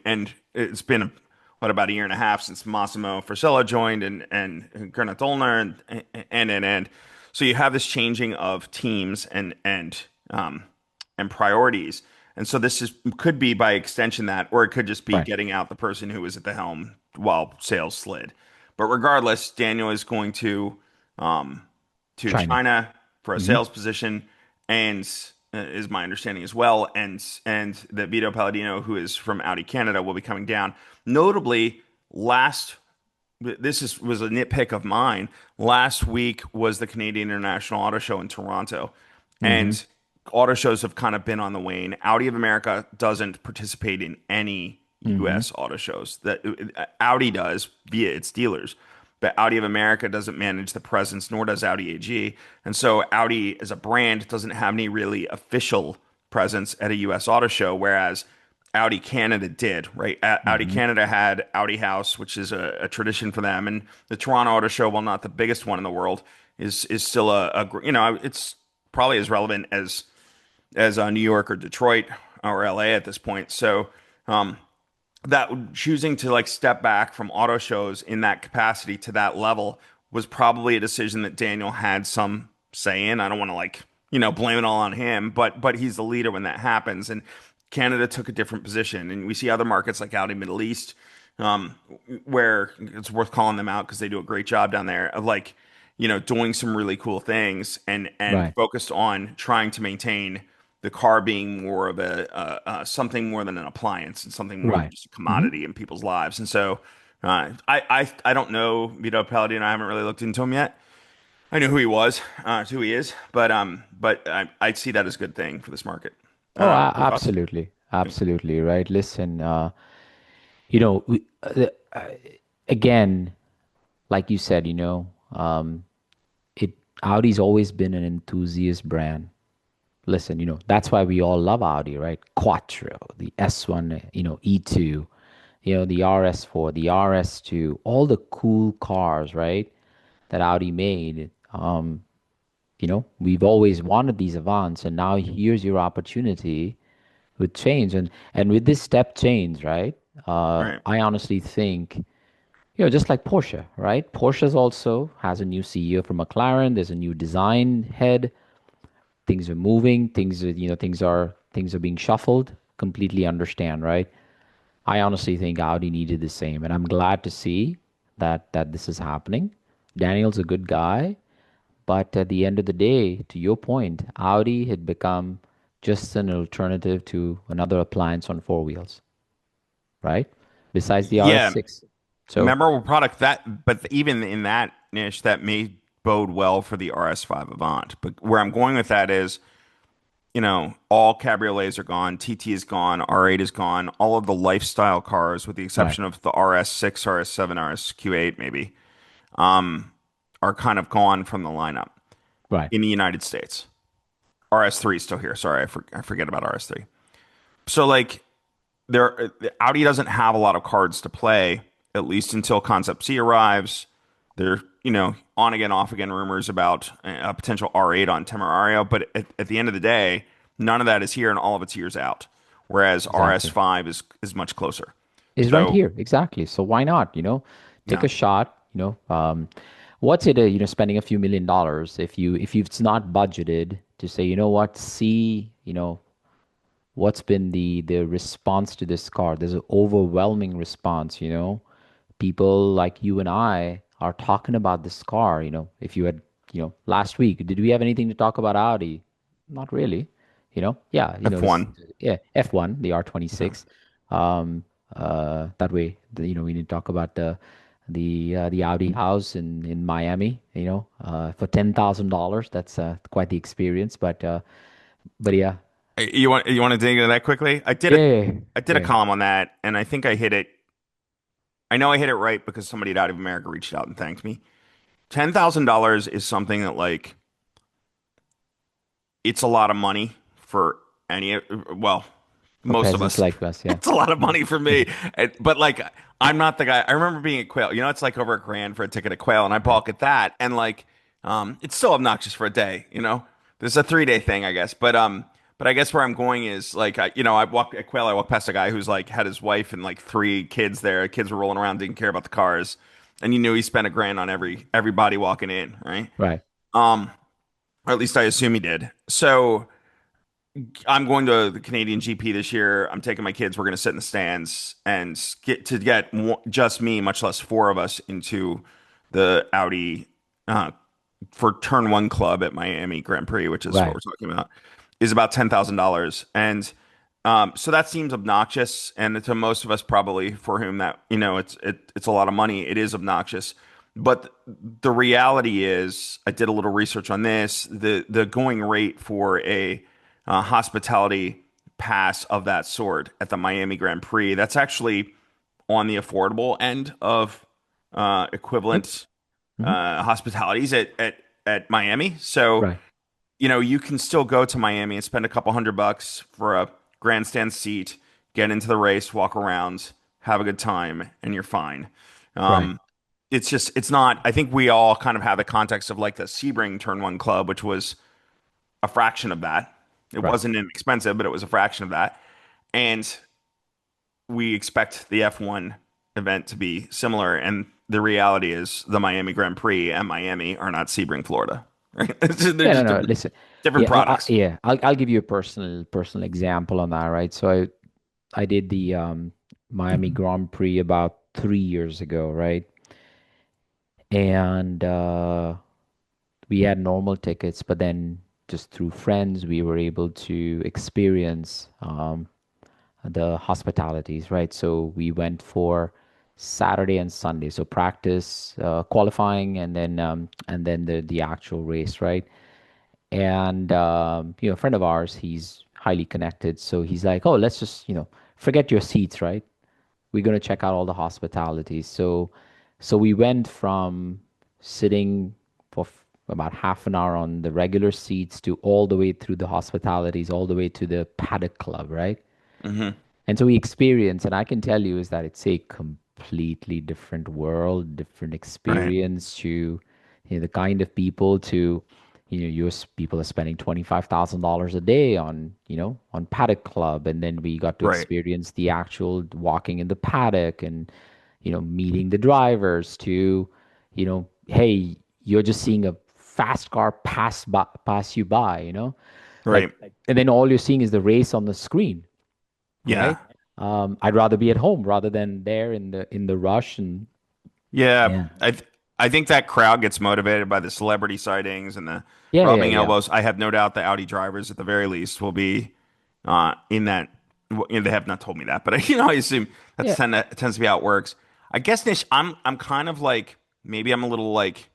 And it's been what, about a year and a half since Massimo Frisella joined, and Gernot Dolner, and so you have this changing of teams and priorities. And so this is could be by extension that, or it could just be Right. getting out the person who was at the helm while sales slid. But regardless, Daniel is going um, to China. China for a Hmm. sales position, and is my understanding as well. And that Vito Palladino, who is from Audi Canada, will be coming down. Notably, last was a nitpick of mine. Last week was the Canadian International Auto Show in Toronto, Hmm. and auto shows have kind of been on the wane. Audi of America doesn't participate in any Hmm. U.S. auto shows. That Audi does via its dealers, but Audi of America doesn't manage the presence, nor does Audi AG. And so Audi as a brand doesn't have any really official presence at a U.S. auto show, whereas Audi Canada did, right? Audi Hmm. Canada had Audi House, which is a tradition for them, and the Toronto Auto Show, while not the biggest one in the world, is still it's probably as relevant as New York or Detroit or LA at this point. So um, that choosing to like step back from auto shows in that capacity to that level was probably a decision that Daniel had some say in. I don't want to blame it all on him, but he's the leader when that happens. And Canada took a different position, and we see other markets like out in Middle East, um, where it's worth calling them out because they do a great job down there of doing some really cool things and Right. focused on trying to maintain the car being more of something more than an appliance and something more than Right. just a Hmm. commodity in people's lives. And so I don't know Vito Palladino. I haven't really looked into him yet. I know who he was, who he is, but I see that as a good thing for this market. Oh, Your thoughts? absolutely. Absolutely. Right. Listen, you know, again, like you said, it Audi's always been an enthusiast brand. Listen, that's why we all love Audi, right? Quattro, the S1, E2, the RS4, the RS2, all the cool cars, right? That Audi made. We've always wanted these Avants, and now here's your opportunity with change, and with this step change, right? Right. I honestly think, just like Porsche, right? Porsche's also has a new CEO from McLaren. There's a new design head. Things are moving. Things are being shuffled. Completely understand, right? I honestly think Audi needed the same, and I'm glad to see that this is happening. Daniel's a good guy, but at the end of the day, to your point, Audi had become just an alternative to another appliance on four wheels, right? Besides the Yeah, RS6. So, memorable product but even in that niche, that may bode well for the RS5 Avant. But where I'm going with that is, all cabriolets are gone, TT is gone, R8 is gone, all of the lifestyle cars, with the right. exception of the RS6, RS7, RSQ8, maybe, um, are kind of gone from the lineup Right. in the United States. RS3 is still here. Sorry, I forget about RS3. So like there, Audi doesn't have a lot of cards to play, at least until Concept C arrives. There, on again, off again rumors about a potential R8 on Temerario, but at the end of the day, none of that is here, and all of it's years out. Whereas Exactly. RS5 is much closer. Is right So here. Exactly. So why not, take yeah, a shot, what's it, spending a few $1 million if it's not budgeted to say, you know what, see, what's been the response to this car. There's an overwhelming response, people like you and I are talking about this car. If you had, last week, did we have anything to talk about Audi? Not really. Yeah, this, F1. yeah, F1, the Yeah. R26. um that way, we need to talk about the Audi house in Miami, for $10,000. That's quite the experience. But yeah. You want to dig into that quickly? Yeah, yeah, I did a yeah. column on that, and I think I hit it. I know I hit it right because somebody at Out of America reached out and thanked me. $10,000 is something that like it's a lot of money for any. Well, For most of peasants us. like us, yeah. It's a lot of money for me. But like, I'm not the guy. I remember being at Quail. It's like over $1,000 for a ticket at Quail, and I Right. balk at that. And like, it's still obnoxious for a day. There's a 3-day thing, I guess. But I guess where I'm going is like, I walk at Quail. I walked past a guy who's like had his wife and like 3 kids there. Kids were rolling around, didn't care about the cars, and you knew he spent $1,000 on everybody walking in, right? Right. Um, or at least I assume he did. So I'm going to the Canadian GP this year. I'm taking my kids. We're going to sit in the stands and get just me, much less four of us, into the Audi uh, for Turn One Club at Miami Grand Prix, which is what Right. we're talking about, is about $10,000. And so that seems obnoxious, and to most of us probably for whom that it's a lot of money. It is obnoxious, but the reality is, I did a little research on this. The going rate for a hospitality pass of that sort at the Miami Grand Prix, that's actually on the affordable end of Yep. equivalent Hmm. hospitalities at Miami. So Right. you can still go to Miami and spend a couple $100 for a grandstand seat, get into the race, walk around, have a good time, and you're fine. Right. Um, it's not. I think we all kind of have the context of like the Sebring Turn One Club, which was a fraction of that. It Right. wasn't inexpensive, but it was a fraction of that. And we expect the F1 event to be similar. And the reality is the Miami Grand Prix and Miami are not Sebring, Florida. Right? They're Yeah, no, just no. different, Listen. different Yeah, products. yeah. I'll give you a personal example on that, right? So I did the Miami Grand Prix about 3 years ago, right? And we had normal tickets, but then just through friends, we were able to experience the hospitalities, right? So we went for Saturday and Sunday, so practice, qualifying, and then the actual race, right? And a friend of ours, he's highly connected, so he's like, "Oh, let's just forget your seats, right? We're gonna check out all the hospitalities." So we went from sitting for about half an hour on the regular seats to all the way through the hospitalities, all the way to the paddock club, right? Hmm. And so we experience, and I can tell you is that it's a completely different world, different Right. experience to, the kind of people to, US people are spending $25,000 a day on paddock club. And then we got to Right. experience the actual walking in the paddock and, meeting the drivers to, hey, you're just seeing a fast car pass you by, Right. like, and then all you're seeing is the race on the screen, right? Yeah. I'd rather be at home rather than there in the rush and Yeah. yeah, I think that crowd gets motivated by the celebrity sightings and the yeah, yeah, rubbing yeah, elbows. I have no doubt the Audi drivers, at the very least, will be in that. Well, they have not told me that, but I assume yeah. that tends to be how it works. I guess Nish, I'm kind of like maybe I'm a little like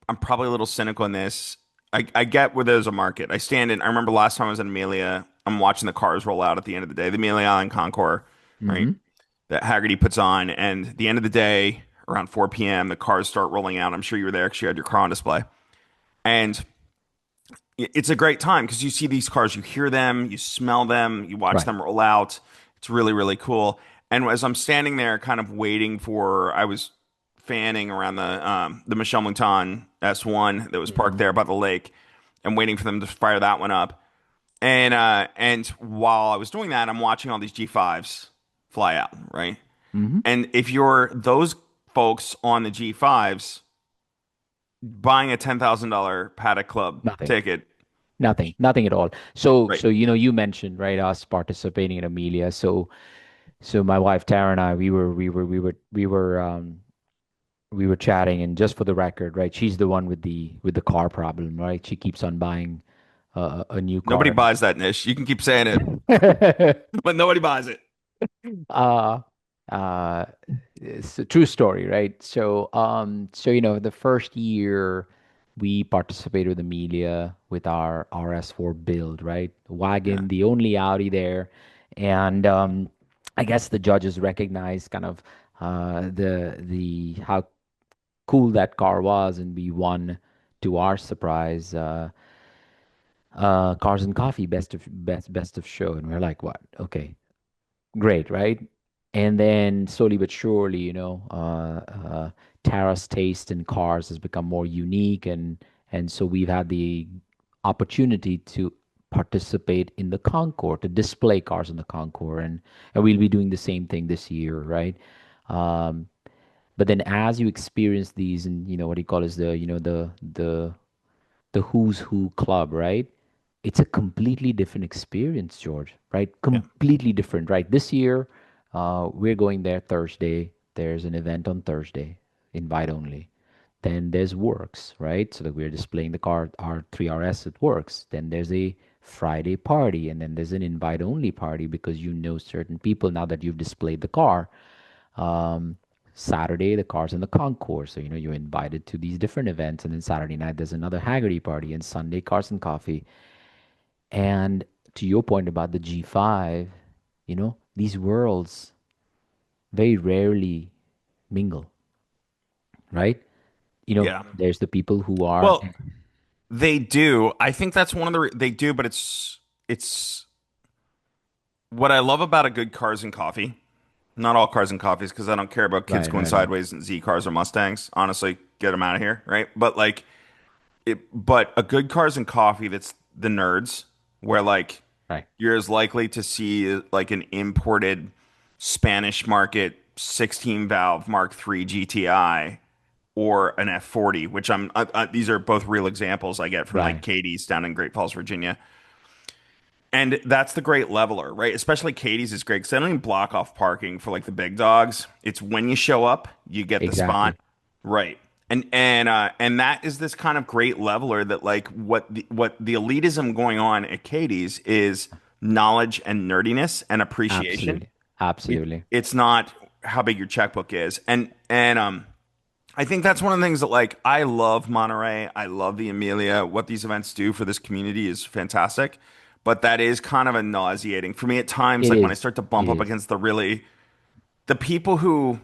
I'm probably a little cynical in this. I get where there's a market. I stand in. I remember last time I was in Amelia. I'm watching the cars roll out at the end of the day. The Amelia Island Concours, right? Hmm. That Haggerty puts on, and at the end of the day, around 4 p.m. The cars start rolling out. I'm sure you were there because you had your car on display. And it's a great time because you see these cars, you hear them, you smell them, you watch Right. them roll out. It's really, really cool. And as I'm standing there, kind of waiting for, I was fanning around the Michel Mouton S1 that was parked Hmm. there by the lake, and waiting for them to fire that one up. And while I was doing that, I'm watching all these G5s fly out, right? Hmm. And if you're those folks on the G5s buying a $10,000 Paddock Club Nothing. ticket, Nothing at all. So, right? you mentioned, right, us participating in Amelia. So my wife Tara and I, we were chatting, and just for the record, right, she's the one with the car problem, right? She keeps on buying a new Nobody car. buys that, Nish. You can keep saying it, but nobody buys it. uh, uh, it's a true story, right? So the first year we participated with Amelia with our RS4 build, right? Yeah. Wagon, the only Audi there, and I guess the judges recognized kind of the how cool that car was, and we won, to our surprise, Cars and Coffee best of show, and we're like, what? Okay, great, right? And then slowly but surely, Tara's taste in cars has become more unique, and so we've had the opportunity to participate in the concours, to display cars in the concours, and we'll be doing the same thing this year, right? Um, but then as you experience these, and what do you call is the who's who club, right? It's a completely different experience, George, right? Yeah. Completely different, right? This year, we're going there Thursday. There's an event on Thursday, invite only. Then there's Works, right? So that we're displaying the car, our 3RS at Works. Then there's a Friday party, and then there's an invite only party because you know certain people now that you've displayed the car. Um, Saturday, the car's in the concourse. So, you're invited to these different events. And then Saturday night, there's another Haggerty party. And Sunday, cars and coffee. And to your point about the G5, these worlds very rarely mingle, right? Yeah. There's the people who are, Well, they do. I think that's one of they do, but it's what I love about a good Cars and Coffee. Not all Cars and Coffees, because I don't care about kids right, going right, right, sideways in Z cars or Mustangs. Honestly, get them out of here, right? But like but a good Cars and Coffee that's the nerds, where like right. you're as likely to see like an imported Spanish market 16 valve Mark III GTI or an F40, which these are both real examples I get from like Right. Katie's down in Great Falls, Virginia. And that's the great leveler, right? Especially Katie's is great because they don't even block off parking for like the big dogs. It's when you show up, you get the spot, Exactly. right? And that is this kind of great leveler that like what the elitism going on at Katie's is knowledge and nerdiness and appreciation. Absolutely. Absolutely. It's not how big your checkbook is. And I think that's one of the things that like I love Monterey. I love the Amelia. What these events do for this community is fantastic. But that is kind of a nauseating for me at times. It Like when I is. start to It bump up is. against the people who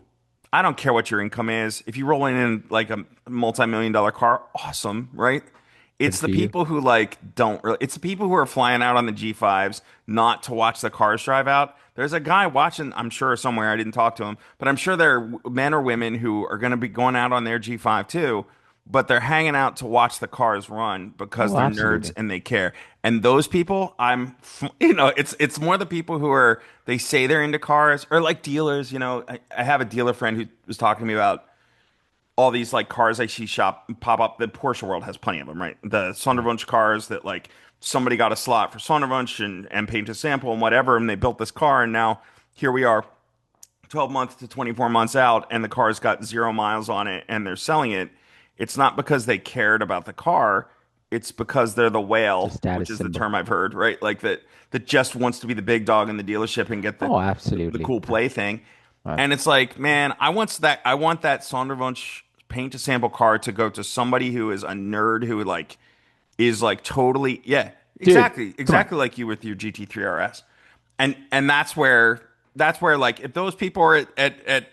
I don't care what your income is. If you're rolling in like a multi-million dollar car, awesome, right? Good It's the for you. people who like don't really, it's the people who are flying out on the G5s not to watch the cars drive out. There's a guy watching, I'm sure somewhere, I didn't talk to him, but I'm sure there are men or women who are going to be going out on their G5 too, but they're hanging out to watch the cars run because Oh, they're nerds absolutely. and they care. And those people, it's more the people who are, they say they're into cars or like dealers. I have a dealer friend who was talking to me about all these like cars I see shop pop up. The Porsche world has plenty of them, right? The Right. Sonderwunsch cars that like somebody got a slot for Sonderwunsch and paid to sample and whatever, and they built this car, and now here we are, 12 months to 24 months out, and the car's got 0 miles on it, and they're selling it. It's not because they cared about the car. It's because they're the It's a whale, which status is the symbol. term I've heard, right? Like that just wants to be the big dog in the dealership and get the Oh, the absolutely. cool play thing. Right. And it's like, man, I want that Sonderwunsch paint to sample car to go to somebody who is a nerd who like is like totally, yeah, Dude, exactly, come on. exactly like you with your GT3 RS. And that's where like if those people are at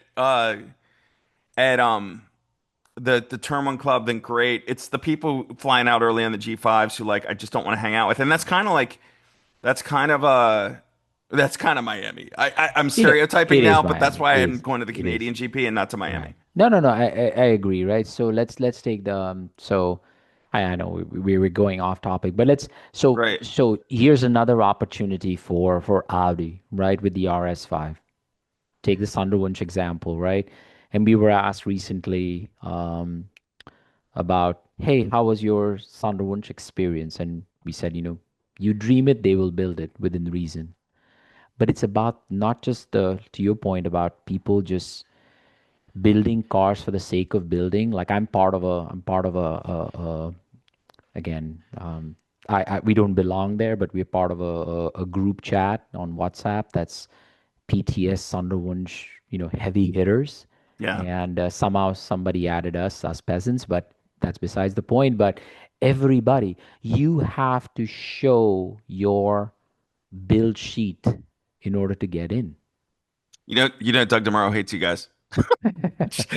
at the Turn One Club, then great. It's the people flying out early on the G5s who like I just don't want to hang out with, and that's kind of like that's kind of that's kind of Miami. I'm stereotyping It is now, but that's Miami. why It I'm is. going to the It is. Canadian GP and not to Miami. Right. No, no, no. I agree. Right. So let's take the so I know we were going off topic, but let's Right. so here's another opportunity for Audi, right, with the RS5. Take the Sunderwunsch example, right? And we were asked recently about, hey, how was your Sunderwunsch experience? And we said, you dream it, they will build it within reason. But it's about not just to your point about people just building cars for the sake of building. Like I'm part of again, we don't belong there, but we're part of a group chat on WhatsApp that's PTS Sunderwunsch, heavy hitters. Yeah. And somehow somebody added us peasants, but that's besides the point. But everybody, you have to show your build sheet in order to get in. Doug DeMuro hates you guys.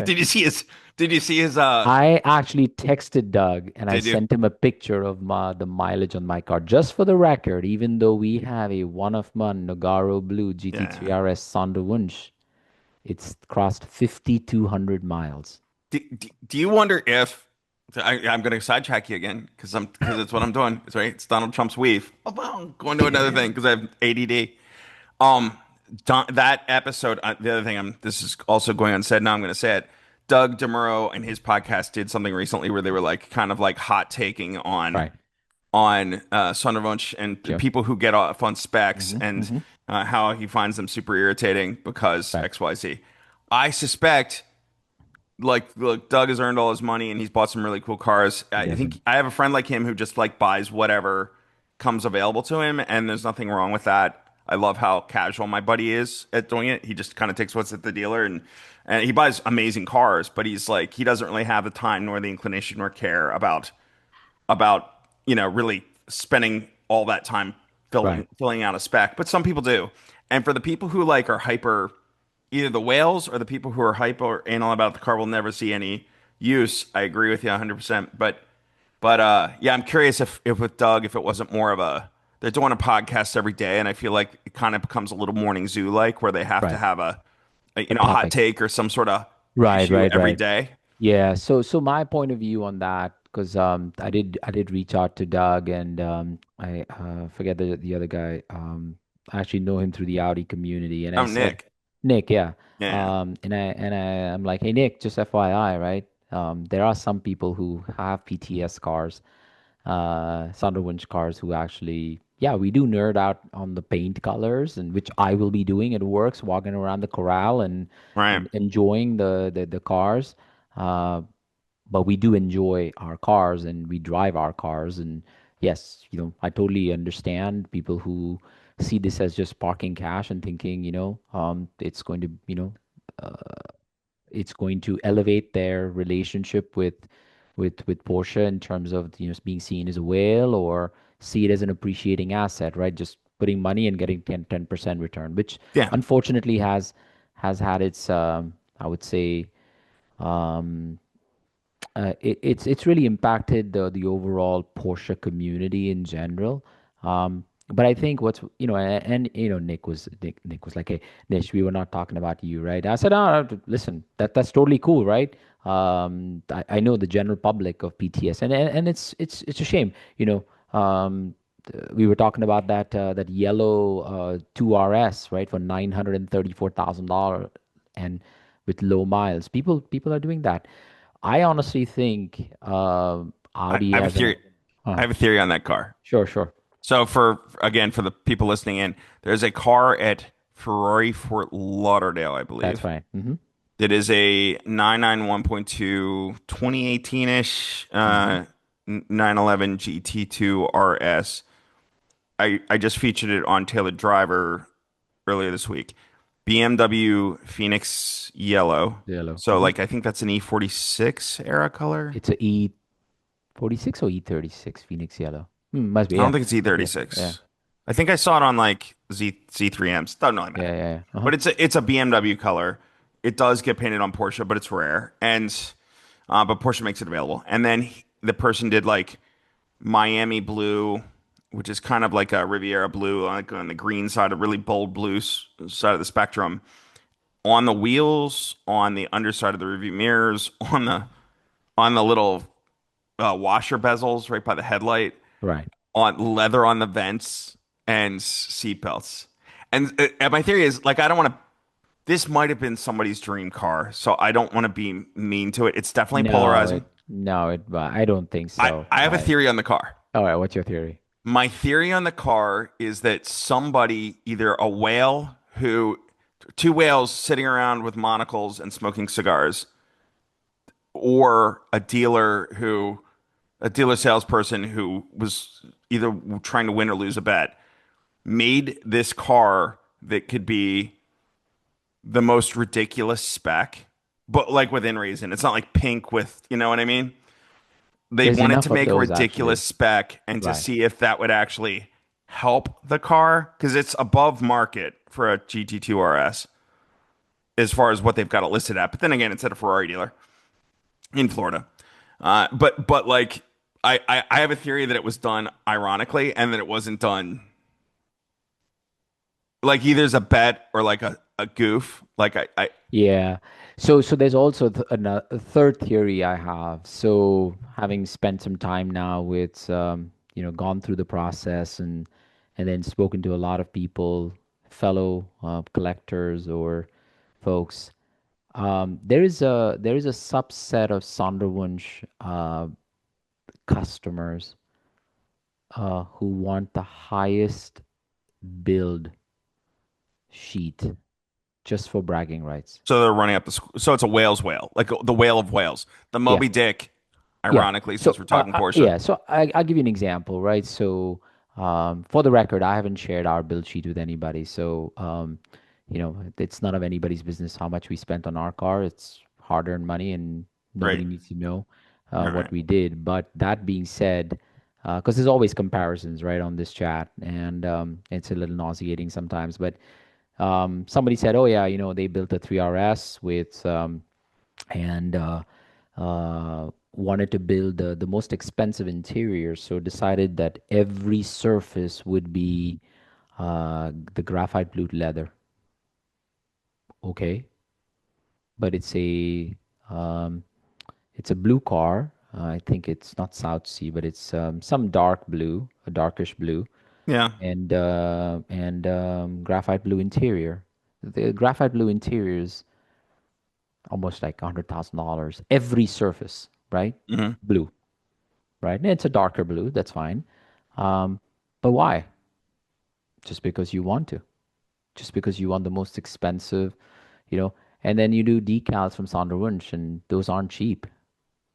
Did you see his? Did you see his? I actually texted Doug and I Did you? sent him a picture of the mileage on my car. Just for the record, even though we have a one of one Nogaro Blue GT3 Yeah. RS Sonderwunsch, it's crossed 5,200 miles. Do you wonder if I'm going to sidetrack you again because it's what I'm doing. It's right. It's Donald Trump's weave. Oh, wow. Going to another thing because I have ADD. Um, that episode. The other thing. This is also going unsaid. Now I'm going to say it. Doug DeMuro and his podcast did something recently where they were like kind of like hot taking Right. on Sonderwunsch and Sure. people who get off on specs Hmm. and Hmm. how he finds them super irritating because Right. XYZ. I suspect like look, Doug has earned all his money and he's bought some really cool cars. I think Definitely. I have a friend like him who just like buys whatever comes available to him, and there's nothing wrong with that. I love how casual my buddy is at doing it. He just kind of takes what's at the dealer and he buys amazing cars, but he's like he doesn't really have the time nor the inclination nor care about really spending all that time Right. filling out a spec. But some people do. And for the people who like are hyper either the whales or the people who are hyper anal about the car will never see any use. I agree with you 100%. But yeah, I'm curious if with Doug, if it wasn't more of a they're doing a podcast every day, and I feel like it kind of becomes a little morning zoo like where they have to Right. have A a hot topic. take or some sort of Right. issue Right. every Right. day. Yeah. So my point of view on that, because I did reach out to Doug and I forget the other guy. I actually know him through the Audi community, and I Oh, said, Nick. Nick, yeah. Yeah. I'm like, hey Nick, just FYI, right? There are some people who have PTS cars, Sunderwinch cars, who actually, yeah, we do nerd out on the paint colors, and which I will be doing at works, walking around the corral Right. and enjoying the cars. Uh, but we do enjoy our cars and we drive our cars. And yes, I totally understand people who see this as just parking cash and thinking, it's going to, it's going to elevate their relationship with Porsche in terms of being seen as a whale, or see it as an appreciating asset, right? Just putting money and getting 10% return, which Yeah. unfortunately has had its I would say um, it's really impacted the overall Porsche community in general. But I think what's Nick was like, hey Nish, we were not talking about you, right? I said, oh, listen, that's totally cool, right? I know the general public of PTS, and it's a shame, we were talking about that yellow 2RS, right, for $934,000 and with low miles. People are doing that. I honestly think Audi I have a has an. theory. I Uh, have a theory on that car. sure, sure. So for the people listening in, there's a car at Ferrari Fort Lauderdale, I That's believe. fine. Hmm. That is a 991.2 2018-ish Hmm. 911 GT2 RS. I just featured it on Tailored Driver earlier this week. BMW Phoenix Yellow. Yellow. So like I think that's an E46 era color. It's a E46 or E36 Phoenix Yellow. Must be, I yeah. don't think it's Yeah, yeah, E36. I think I saw it on like Z3Ms. Doesn't really yeah, matter. yeah, yeah. Uh-huh. But it's a BMW color. it does get painted on Porsche, but it's rare. And but Porsche makes it available. And then the person did like Miami blue, which is kind of like a Riviera blue, like on the green side, a really bold blue side of the spectrum, on the wheels, on the underside of the review mirrors, on the little washer bezels right by the headlight, Right. on leather on the vents, and seat belts. And my theory is like I don't want to. This might have been somebody's dream car, so I don't want to be mean to it. It's definitely polarizing. No, I don't think so. I have a theory on the car. All right, what's your theory? My theory on the car is that somebody, either a whale who, two whales sitting around with monocles and smoking cigars, or a dealer salesperson who was either trying to win or lose a bet, made this car that could be the most ridiculous spec, but like within reason. It's not like pink with, you know what I mean? They There's wanted to enough of make a those ridiculous actually. spec and to Right. see if that would actually help the car because it's above market for a GT2 RS as far as what they've got it listed at. But then again, it's at a Ferrari dealer in Florida. But like I have a theory that it was done ironically and that it wasn't done like either as a bet or like a goof. Like I Yeah. So there's also a third theory I have. So having spent some time now with gone through the process and then spoken to a lot of people, fellow collectors or folks, there is a subset of Sonderwunsch customers who want the highest build sheet just for bragging rights. So they're running up so it's a whale's whale, like the whale of whales. The Yeah. Moby Dick, Yeah. ironically, since So, we're talking Porsche. yeah. So I'll give you an example, right? So, for the record, I haven't shared our build sheet with anybody. So, it's none of anybody's business how much we spent on our car. It's hard-earned money, and Right. nobody needs to know All what right. we did. But that being said, because there's always comparisons, right, on this chat, and it's a little nauseating sometimes. But somebody said, "Oh yeah, they built a 3RS with and wanted to build the most expensive interior, so decided that every surface would be the graphite blue leather. Okay, but um, it's a blue car. I think it's not South Sea, but it's some dark blue, a darkish blue, Yeah. and graphite blue interior. The graphite blue interiors almost like $100,000 every surface, right? Hmm. Blue, right? And it's a darker blue, that's fine. Um, but why? Just because you want to, just because you want the most expensive, you know. And then you do decals from Sonderwunsch, and those aren't cheap.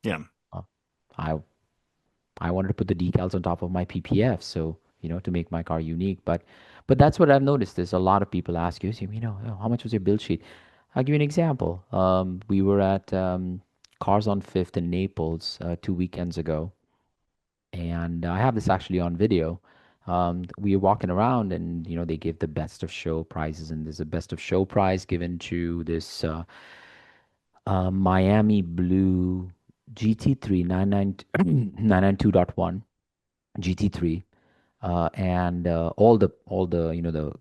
Yeah. Uh, I I wanted to put the decals on top of my PPF, so to make my car unique. But that's what I've noticed. There's a lot of people ask you, "Oh, how much was your build sheet?" I'll give you an example. We were at Cars on Fifth in Naples 2 weekends ago, and I have this actually on video. We were walking around, and they give the best of show prizes, and there's a best of show prize given to this Miami Blue GT3 992.1 GT3, and all the the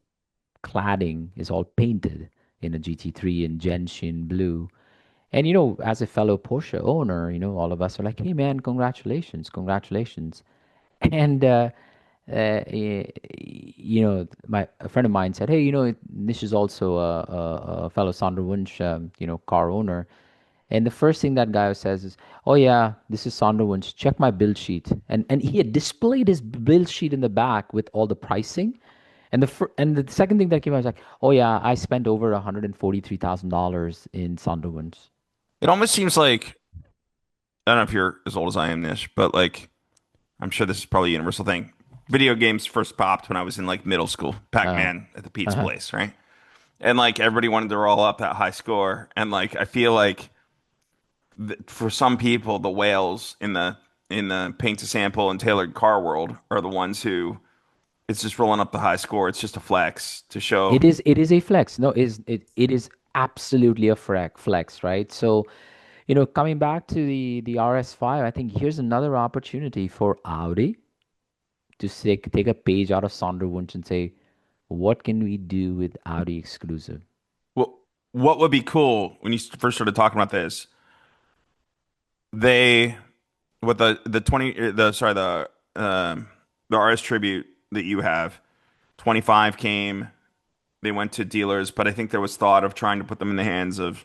cladding is all painted in a GT3 in gentian blue. And as a fellow Porsche owner, all of us are like, "Hey man, congratulations, congratulations!" And a friend of mine said, "Hey, Nish is also a fellow Sonderwunsch, car owner." And the first thing that guy says is, "Oh yeah, this is Sonderwunsch. Check my build sheet." And he had displayed his build sheet in the back with all the pricing. And the second thing that came out was like, "Oh yeah, I spent over $143,000 in Sonderwunsch." It almost seems like I don't know if you're as old as I am, Nish, but like I'm sure this is probably a universal thing. Video games first popped when I was in like middle school. Uh, Pac-Man at the Pete's uh-huh. place, right? And like everybody wanted to roll up that high score. And like I feel like for some people, the whales in the paint to sample and tailored car world are the ones who it's just rolling up the high score. It's just a flex to show. It is a flex. No, it is absolutely a flex, right? So, coming back to the RS5, I think here's another opportunity for Audi to take a page out of Sonderwunsch and say, what can we do with Audi exclusive? Well, what would be cool when you first started talking about this? They with the 20 the sorry the RS tribute that you have, 25 came. They went to dealers, but I think there was thought of trying to put them in the hands of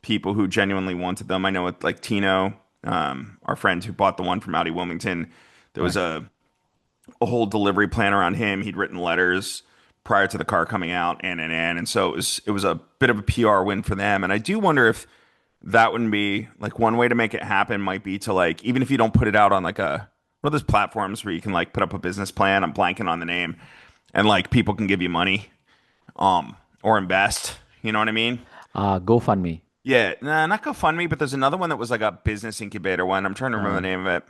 people who genuinely wanted them. I know with like Tino, our friend who bought the one from Audi Wilmington, there was Right. a whole delivery plan around him. He'd written letters prior to the car coming out, and so it was a bit of a PR win for them. And I do wonder if that wouldn't be like one way to make it happen might be to like even if you don't put it out on like a one of those platforms where you can like put up a business plan. I'm blanking on the name, and like people can give you money, or invest. You know what I mean? GoFundMe. Yeah, nah, not GoFundMe, but there's another one that was like a business incubator one. I'm trying to remember the Uh, name of it.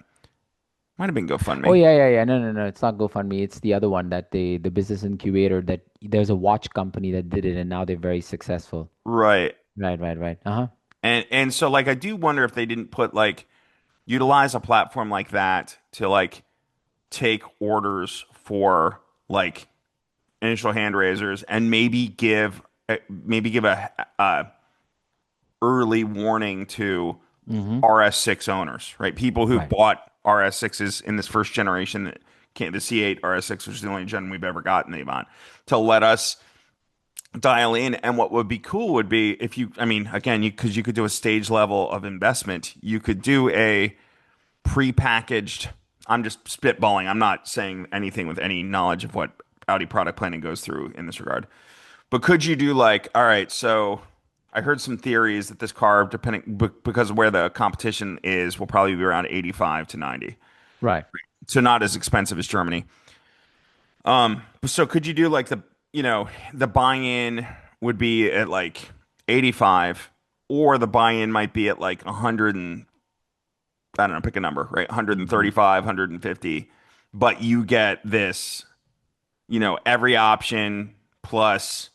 Might have been oh GoFundMe. yeah, yeah, yeah. No, no, no. It's not GoFundMe. It's the other one that the business incubator that there's a watch company that did it and now they're very successful. Right. Right, right, right. Uh-huh. And so like I do wonder if they didn't put like utilize a platform like that to like take orders for like initial hand raisers and maybe give a early warning to Mm-hmm. RS6 owners, right? People who've Right. bought RS6s in this first generation that can't the C8 RS6, which is the only gen we've ever gotten the Avant, to let us dial in. And what would be cool would be if you, I mean, again, because you could do a stage level of investment, you could do a prepackaged. I'm just spitballing. I'm not saying anything with any knowledge of what Audi product planning goes through in this regard. But could you do like, all right, so I heard some theories that this car, because of where the competition is, will probably be around 85 to 90. Right. So not as expensive as Germany. So could you do like the buy-in would be at like 85, or the buy-in might be at like 100 and I don't know, pick a number, right? Mm-hmm. 135, 150, but you get this, every option plus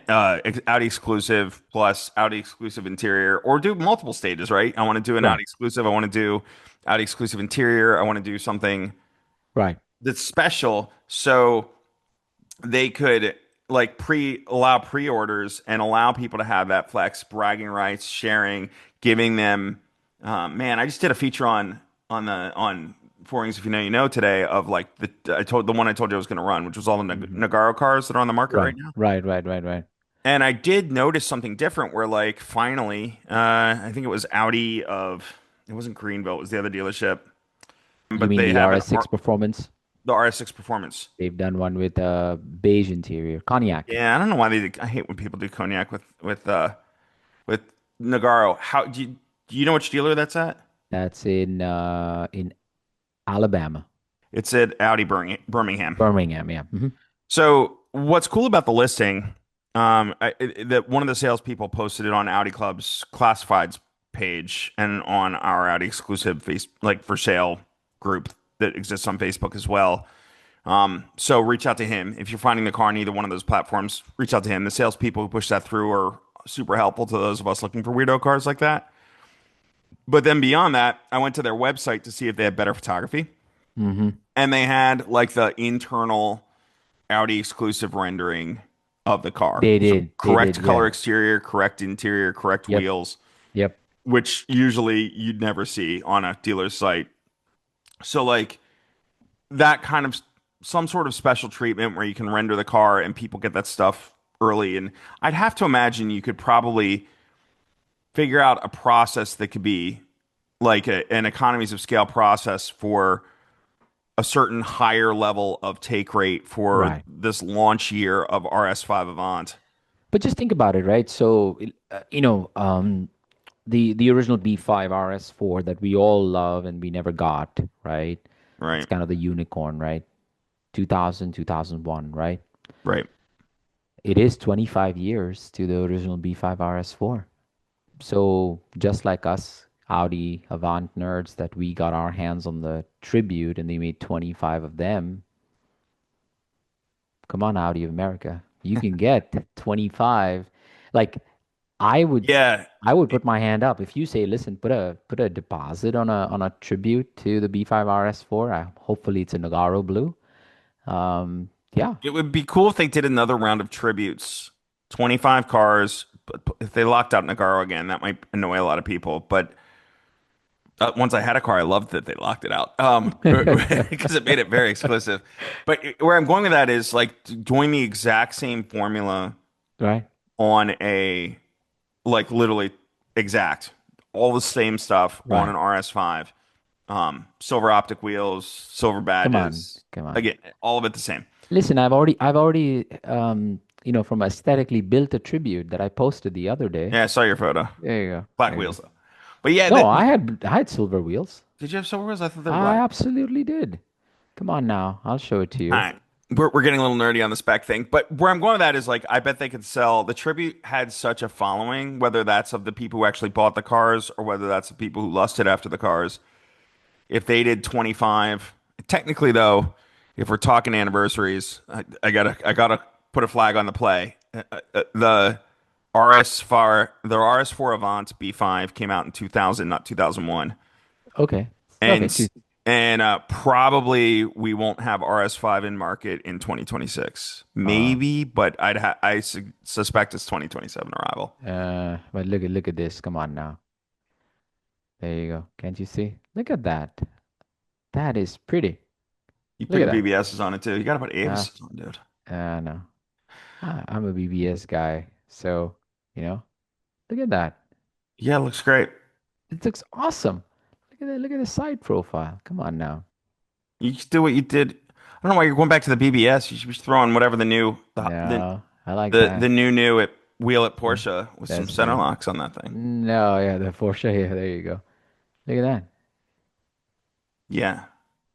Audi exclusive plus Audi exclusive interior, or do multiple stages, right? I want to do an Right. Audi exclusive. I want to do Audi exclusive interior. I want to do something Right. that's special. So they could like allow pre-orders and allow people to have that flex, bragging rights, sharing, giving them. Man, I just did a feature on forums, if you know, you know, today of like the one I told you I was going to run, which was all the Mm-hmm. Nagaro cars that are on the market Right. right now. Right. Right. Right. Right. And I did notice something different where like finally, I think it was Audi of it wasn't Greenville, it was the other dealership, You but mean they the have RS6 performance? the RS6 Performance. They've done one with a beige interior, cognac. Yeah, I don't know why I hate when people do cognac with Nagaro. Do you know which dealer that's at? That's in Alabama, It's at Audi Birmingham. Birmingham. Yeah. Hmm. So what's cool about the listing, that one of the salespeople posted it on Audi Club's classifieds page and on our Audi exclusive face like for sale group that exists on Facebook as well. So reach out to him if you're finding the car on either one of those platforms. Reach out to him. The salespeople who push that through are super helpful to those of us looking for weirdo cars like that. But then beyond that, I went to their website to see if they had better photography, Hmm. and they had like the internal Audi exclusive rendering of the car. They So did. They did. correct Yeah. color exterior, correct interior, correct Yep. wheels, Yep. which usually you'd never see on a dealer's site. So like that kind of some sort of special treatment where you can render the car and people get that stuff early. And I'd have to imagine you could probably figure out a process that could be like an economies of scale process for a certain higher level of take rate for Right. this launch year of RS5 Avant. But just think about it, right? So, the original B5 RS4 that we all love and we never got, right? It's Right, kind of the unicorn, right? 2000, 2001, right? right. It is 25 years to the original B5 RS4. So just like us, Audi Avant nerds, that we got our hands on the Tribute and they made 25 of them. Come on, Audi of America. You can get 25. Like I would Yeah, I would put my hand up if you say, listen, put a deposit on a tribute to the B5 RS4. Hopefully it's a Nogaro blue. Yeah, it would be cool if they did another round of tributes. 25 cars, but if they locked out Nagaro again, that might annoy a lot of people. But once I had a car, I loved that they locked it out because it made it very exclusive. But where I'm going with that is like doing the exact same formula right, on a like literally exact all the same stuff on right. an RS5. Silver optic wheels, silver Come on, badges, come on. again, all of it the same. Listen, I've already, from aesthetically built a tribute that I posted the other day. Yeah, I saw your photo. There you go. Black There you go. wheels though. But yeah, No, I had silver wheels. did you have silver wheels? I thought they were I black. absolutely did. Come on now, I'll show it to All you. right. We're getting a little nerdy on the spec thing, but where I'm going with that is like I bet they could sell the Tribute had such a following, whether that's of the people who actually bought the cars or whether that's the people who lusted after the cars. If they did 25, technically though, if we're talking anniversaries, I gotta put a flag on the play. The the RS4 Avant B5 came out in 2000, not 2001. Okay. Okay. And probably we won't have RS5 in market in 2026. Uh, Maybe, but I suspect it's 2027 arrival. but look at this. Come on now. There you go. Can't you see? Look at that. That is pretty. You Look put at your that. BBSs on it too. You got to put Uh, Avis on, dude. no. I'm a BBS guy, so look at that. Yeah, it looks great. It looks awesome. Look at that. Look at the side profile. Come on now. You just do what you did. I don't know why you're going back to the BBS. You should be throwing whatever the new No, I like that. the new at wheel at Yeah, Porsche with some that's center nice. locks on that thing. No, yeah, the Porsche. Yeah, there you go. Look at that. Yeah.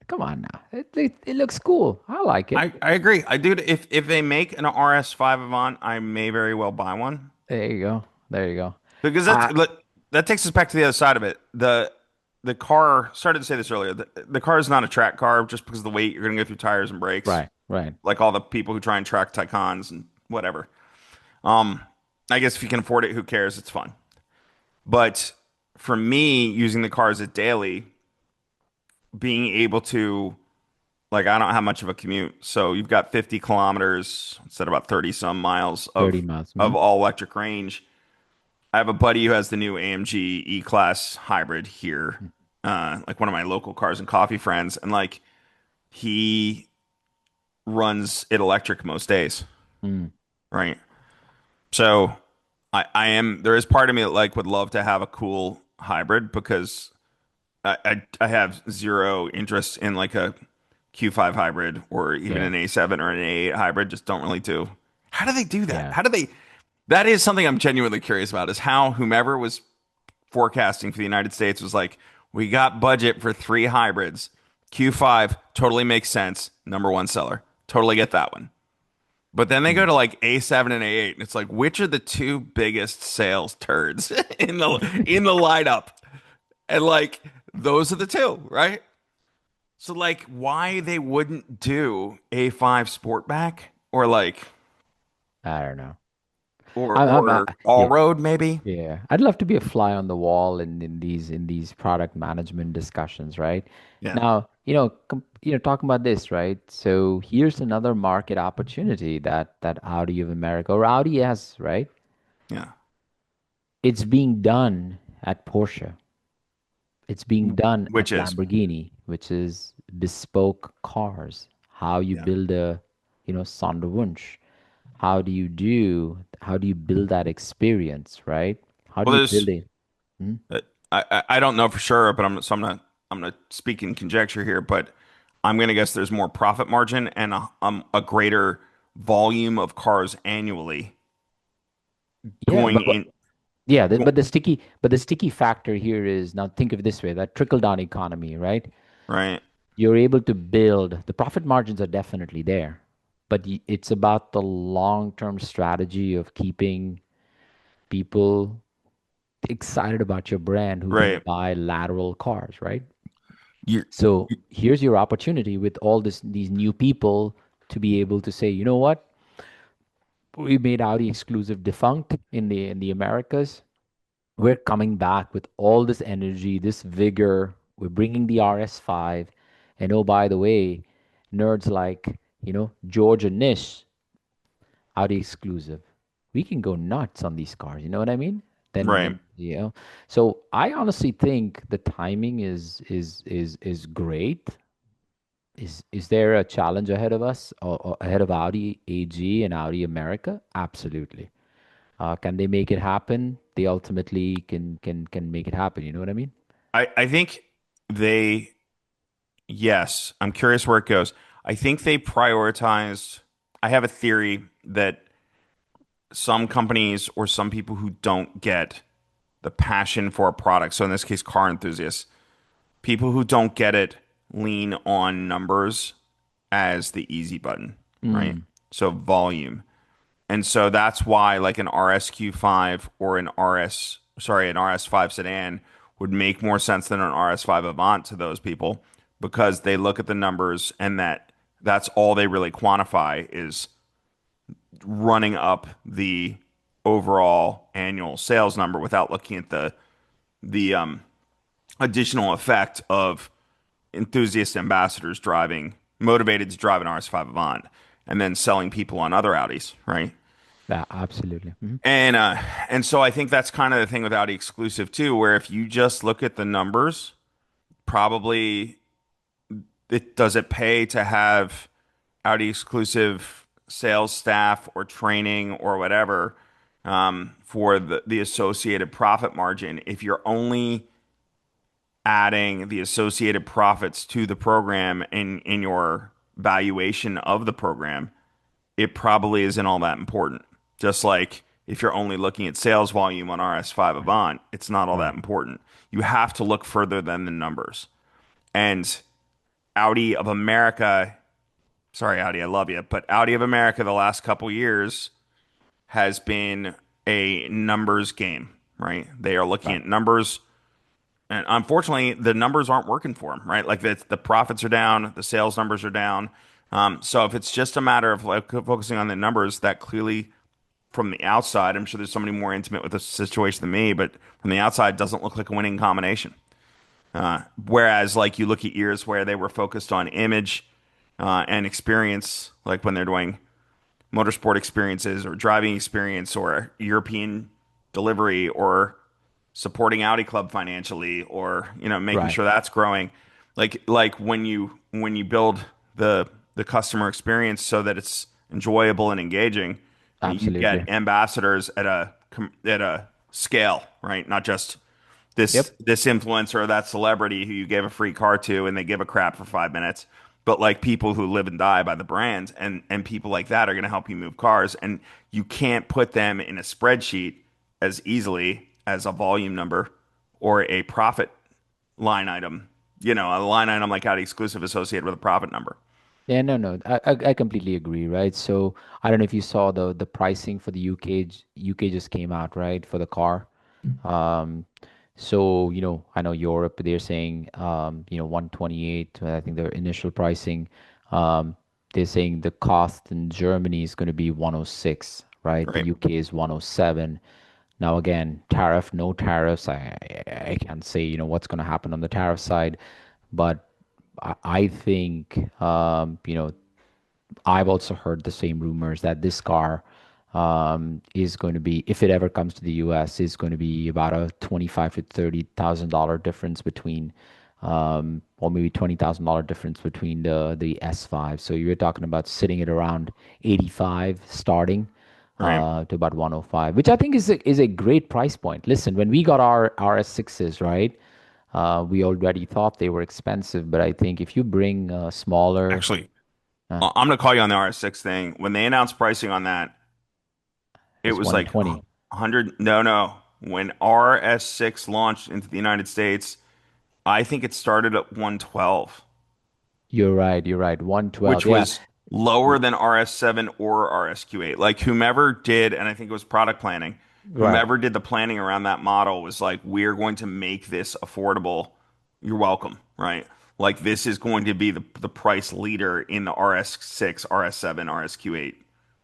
Come on now. It looks cool. I like it. I agree. I do. If they make an RS5 Avant, I may very well buy one. There you go. There you go. Because Uh, that takes us back to the other side of it. The car started to say this earlier. The car is not a track car just because of the weight. You're going to go through tires and brakes, right, right. like all the people who try and track Taycans and whatever. Um, I guess if you can afford it, who cares? It's fun. But for me, using the cars at daily, being able to like I don't have much of a commute, so you've got 50 kilometers instead of about 30 some miles 30 miles. of all electric range. I have a buddy who has the new AMG E-Class hybrid here, like one of my local cars and coffee friends, and like he runs it electric most days, Mm. right? So I am there is part of me that like would love to have a cool hybrid because I have zero interest in like a Q5 hybrid or even Yeah, an A7 or an A8 hybrid. Just don't really do. How do they do that? yeah. How do they? That is something I'm genuinely curious about. Is how whomever was forecasting for the United States was like, we got budget for three hybrids. Q5 totally makes sense. Number one seller. Totally get that one. But then they go Mm. to like A7 and A8, and it's like, which are the two biggest sales turds in the lineup? And like, those are the two, right? So like, why they wouldn't do A5 Sportback or like, I don't know. or all Yeah, road maybe? yeah. I'd love to be a fly on the wall in these product management discussions, right? Yeah, Now, talking about this, right? So here's another market opportunity that Audi of America or Audi has, right? yeah, It's being done at Porsche. It's being done at which is Lamborghini, which is bespoke cars. How you yeah. build a, Sonderwunsch. How do you build that experience, right? How do Well, you build there's it? Hmm? I don't know for sure, but I'm not speaking conjecture here, but I'm gonna guess there's more profit margin and a greater volume of cars annually Yeah, going in. yeah, but the sticky factor here is now think of it this way, that trickle down economy, right? Right. You're able to build, the profit margins are definitely there, but it's about the long-term strategy of keeping people excited about your brand who then Right. buy lateral cars, right? You So here's your opportunity with all these new people to be able to say, you know what? we made Audi exclusive defunct in the Americas. We're coming back with all this energy, this vigor. We're bringing the RS5, and oh, by the way, nerds like George and Nish, Audi exclusive. We can go nuts on these cars. You know what I mean? Right. Then So I honestly think the timing is great. Is there a challenge ahead of us or ahead of Audi AG and Audi America? Absolutely. Can they make it happen? They ultimately can make it happen. You know what I mean? I think they, yes, I'm curious where it goes. I think they prioritized, I have a theory that some companies or some people who don't get the passion for a product, so in this case, car enthusiasts, people who don't get it lean on numbers as the easy button, right? Mm, So volume. And so that's why like an RSQ5 or an RS5 sedan would make more sense than an RS5 Avant to those people because they look at the numbers and that's all they really quantify is running up the overall annual sales number without looking at the additional effect of enthusiast ambassadors driving motivated to drive an RS5 Avant and then selling people on other Audis, right? yeah, absolutely. Mhm. And so I think that's kind of the thing with Audi exclusive too, where if you just look at the numbers, probably it does it pay to have Audi exclusive sales staff or training or whatever for the associated profit margin if you're only adding the associated profits to the program in your valuation of the program, it probably isn't all that important. Just like if you're only looking at sales volume on RS5 Right. Avant, it's not all that Right. important. You have to look further than the numbers. And Audi of America, sorry, Audi, I love you, but Audi of America the last couple years has been a numbers game, right? They are looking Right. at numbers. And unfortunately, the numbers aren't working for them, right? Like the profits are down, the sales numbers are down. So if it's just a matter of like focusing on the numbers, that clearly from the outside, I'm sure there's somebody more intimate with the situation than me, but from the outside, doesn't look like a winning combination. Whereas, like you look at years where they were focused on image and experience, like when they're doing motorsport experiences or driving experience or European delivery or supporting Audi Club financially or making Right. sure that's growing. Like when you build the customer experience so that it's enjoyable and engaging, you Absolutely. get ambassadors at a scale, right? Not just this Yep. this influencer or that celebrity who you gave a free car to and they give a crap for 5 minutes, but like people who live and die by the brand and people like that are going to help you move cars and you can't put them in a spreadsheet as easily as a volume number or a profit line item, a line item like Audi exclusive associated with a profit number. Yeah, no, no, I completely agree, right? So I don't know if you saw the pricing for the UK. UK just came out, right, for the car. Um, so I know Europe, they're saying 128. I think their initial pricing. Um, they're saying the cost in Germany is going to be 106, right? The Right. UK is 107. Now again, tariff, no tariffs. I can't say what's going to happen on the tariff side, but I think I've also heard the same rumors that this car is going to be, if it ever comes to the U.S., is going to be about a 25 to $30,000 difference between, or maybe $20,000 difference between the S5. So you're talking about sitting at around 85 starting Right. to about 105, which I think is a great price point. Listen, when we got our RS6s, right? We already thought they were expensive, but I think if you bring smaller, Actually, uh, I'm going to call you on the RS6 thing. When they announced pricing on that, it it's was like 120. 100. No, no. When RS6 launched into the United States, I think it started at 112, You're right. You're right. 112. which Yeah. was lower than RS7 or RSQ8. Like whomever did, and I think it was product planning, Right. whomever did the planning around that model was like, we're going to make this affordable. You're welcome, right? Like this is going to be the price leader in the RS6, RS7, RSQ8.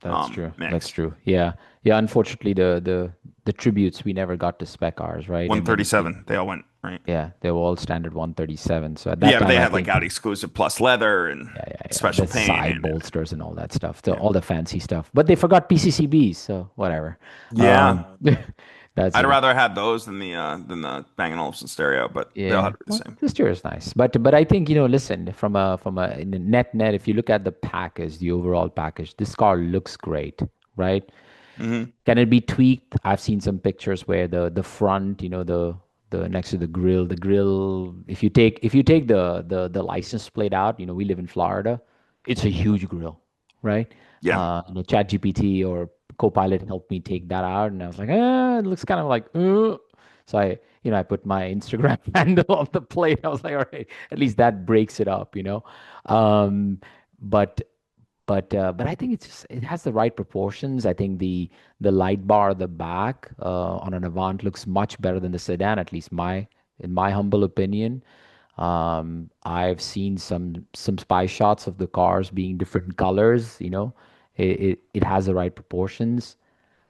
That's true. That's mix. true. Yeah. Yeah. Unfortunately, the tributes we never got to spec ours, right? I mean, 137, they all went, right? yeah, they were all standard 137. So at that Yeah, but time, they I had like think, Audi exclusive plus leather and yeah, yeah, yeah, special the paint side and bolsters and all that stuff, yeah. all the fancy stuff. But they forgot PCCBs, so whatever. Yeah. That's I'd it. rather have those than the Bang& and Olufsen stereo, but they all Yeah, had to be the well, same. the stereo is nice, but I think listen, from a in the net, if you look at the package, the overall package, this car looks great, right? Hmm. Can it be tweaked? I've seen some pictures where the front, the next to the grill. If you take the license plate out, we live in Florida, it's a huge grill, right? Yeah. ChatGPT or Copilot helped me take that out, and I was like, it looks kind of like, so I put my Instagram handle on the plate. I was like, all right, at least that breaks it up. Um, but but I think it has the right proportions. I think the light bar at the back on an Avant looks much better than the sedan, at least in my humble opinion. I've seen some spy shots of the cars being different colors. It has the right proportions.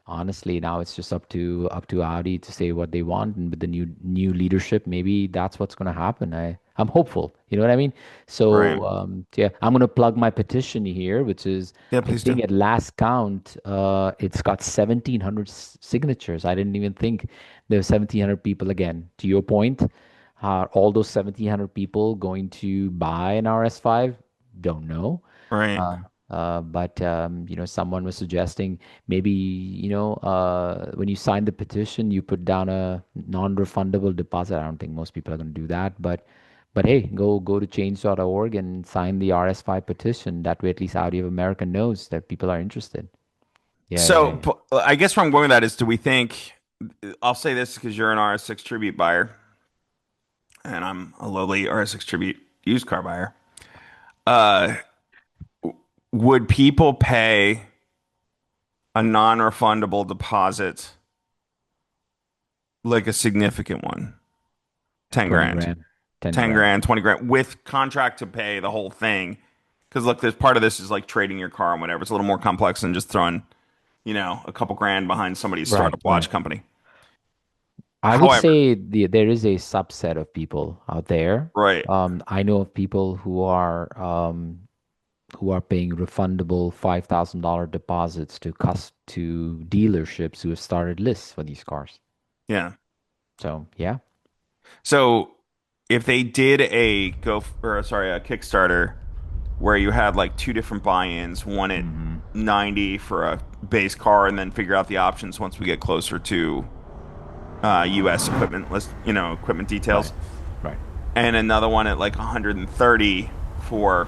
Honestly, now it's just up to Audi to say what they want, and with the new leadership, maybe that's what's going to happen. I'm hopeful. You know what I mean? Right. So yeah, I'm going to plug my petition here, which is Yeah, I please do. think at last count, it's got 1,700 signatures. I didn't even think there were 1,700 people. Again, to your point, all those 1,700 people going to buy an RS5? Don't know. Right. Uh, but someone was suggesting maybe when you sign the petition, you put down a non-refundable deposit. I don't think most people are going to do that, but hey, go to change.org and sign the RS5 petition. That way, at least Audi of America knows that people are interested. Yeah, yeah, So yeah. I guess where I'm going with that is, do we think? I'll say this because you're an RS6 tribute buyer, and I'm a lowly RS6 tribute used car buyer. Uh, would people pay a non-refundable deposit, like a significant one, 10 20 grand, grand, 10 10 grand. grand, 20 grand, with contract to pay the whole thing? Because look, there's part of this is like trading your car and whatever. It's a little more complex than just throwing, a couple grand behind somebody's Right, startup right. watch company. I would However, say there is a subset of people out there. right. I know of people who are paying refundable $5,000 deposits to dealerships who have started lists for these cars. Yeah. So yeah. So if they did a Kickstarter where you had like two different buy-ins, one at Hmm. 90 for a base car, and then figure out the options once we get closer to US equipment list, equipment Right. details, Right. and another one at like 130 for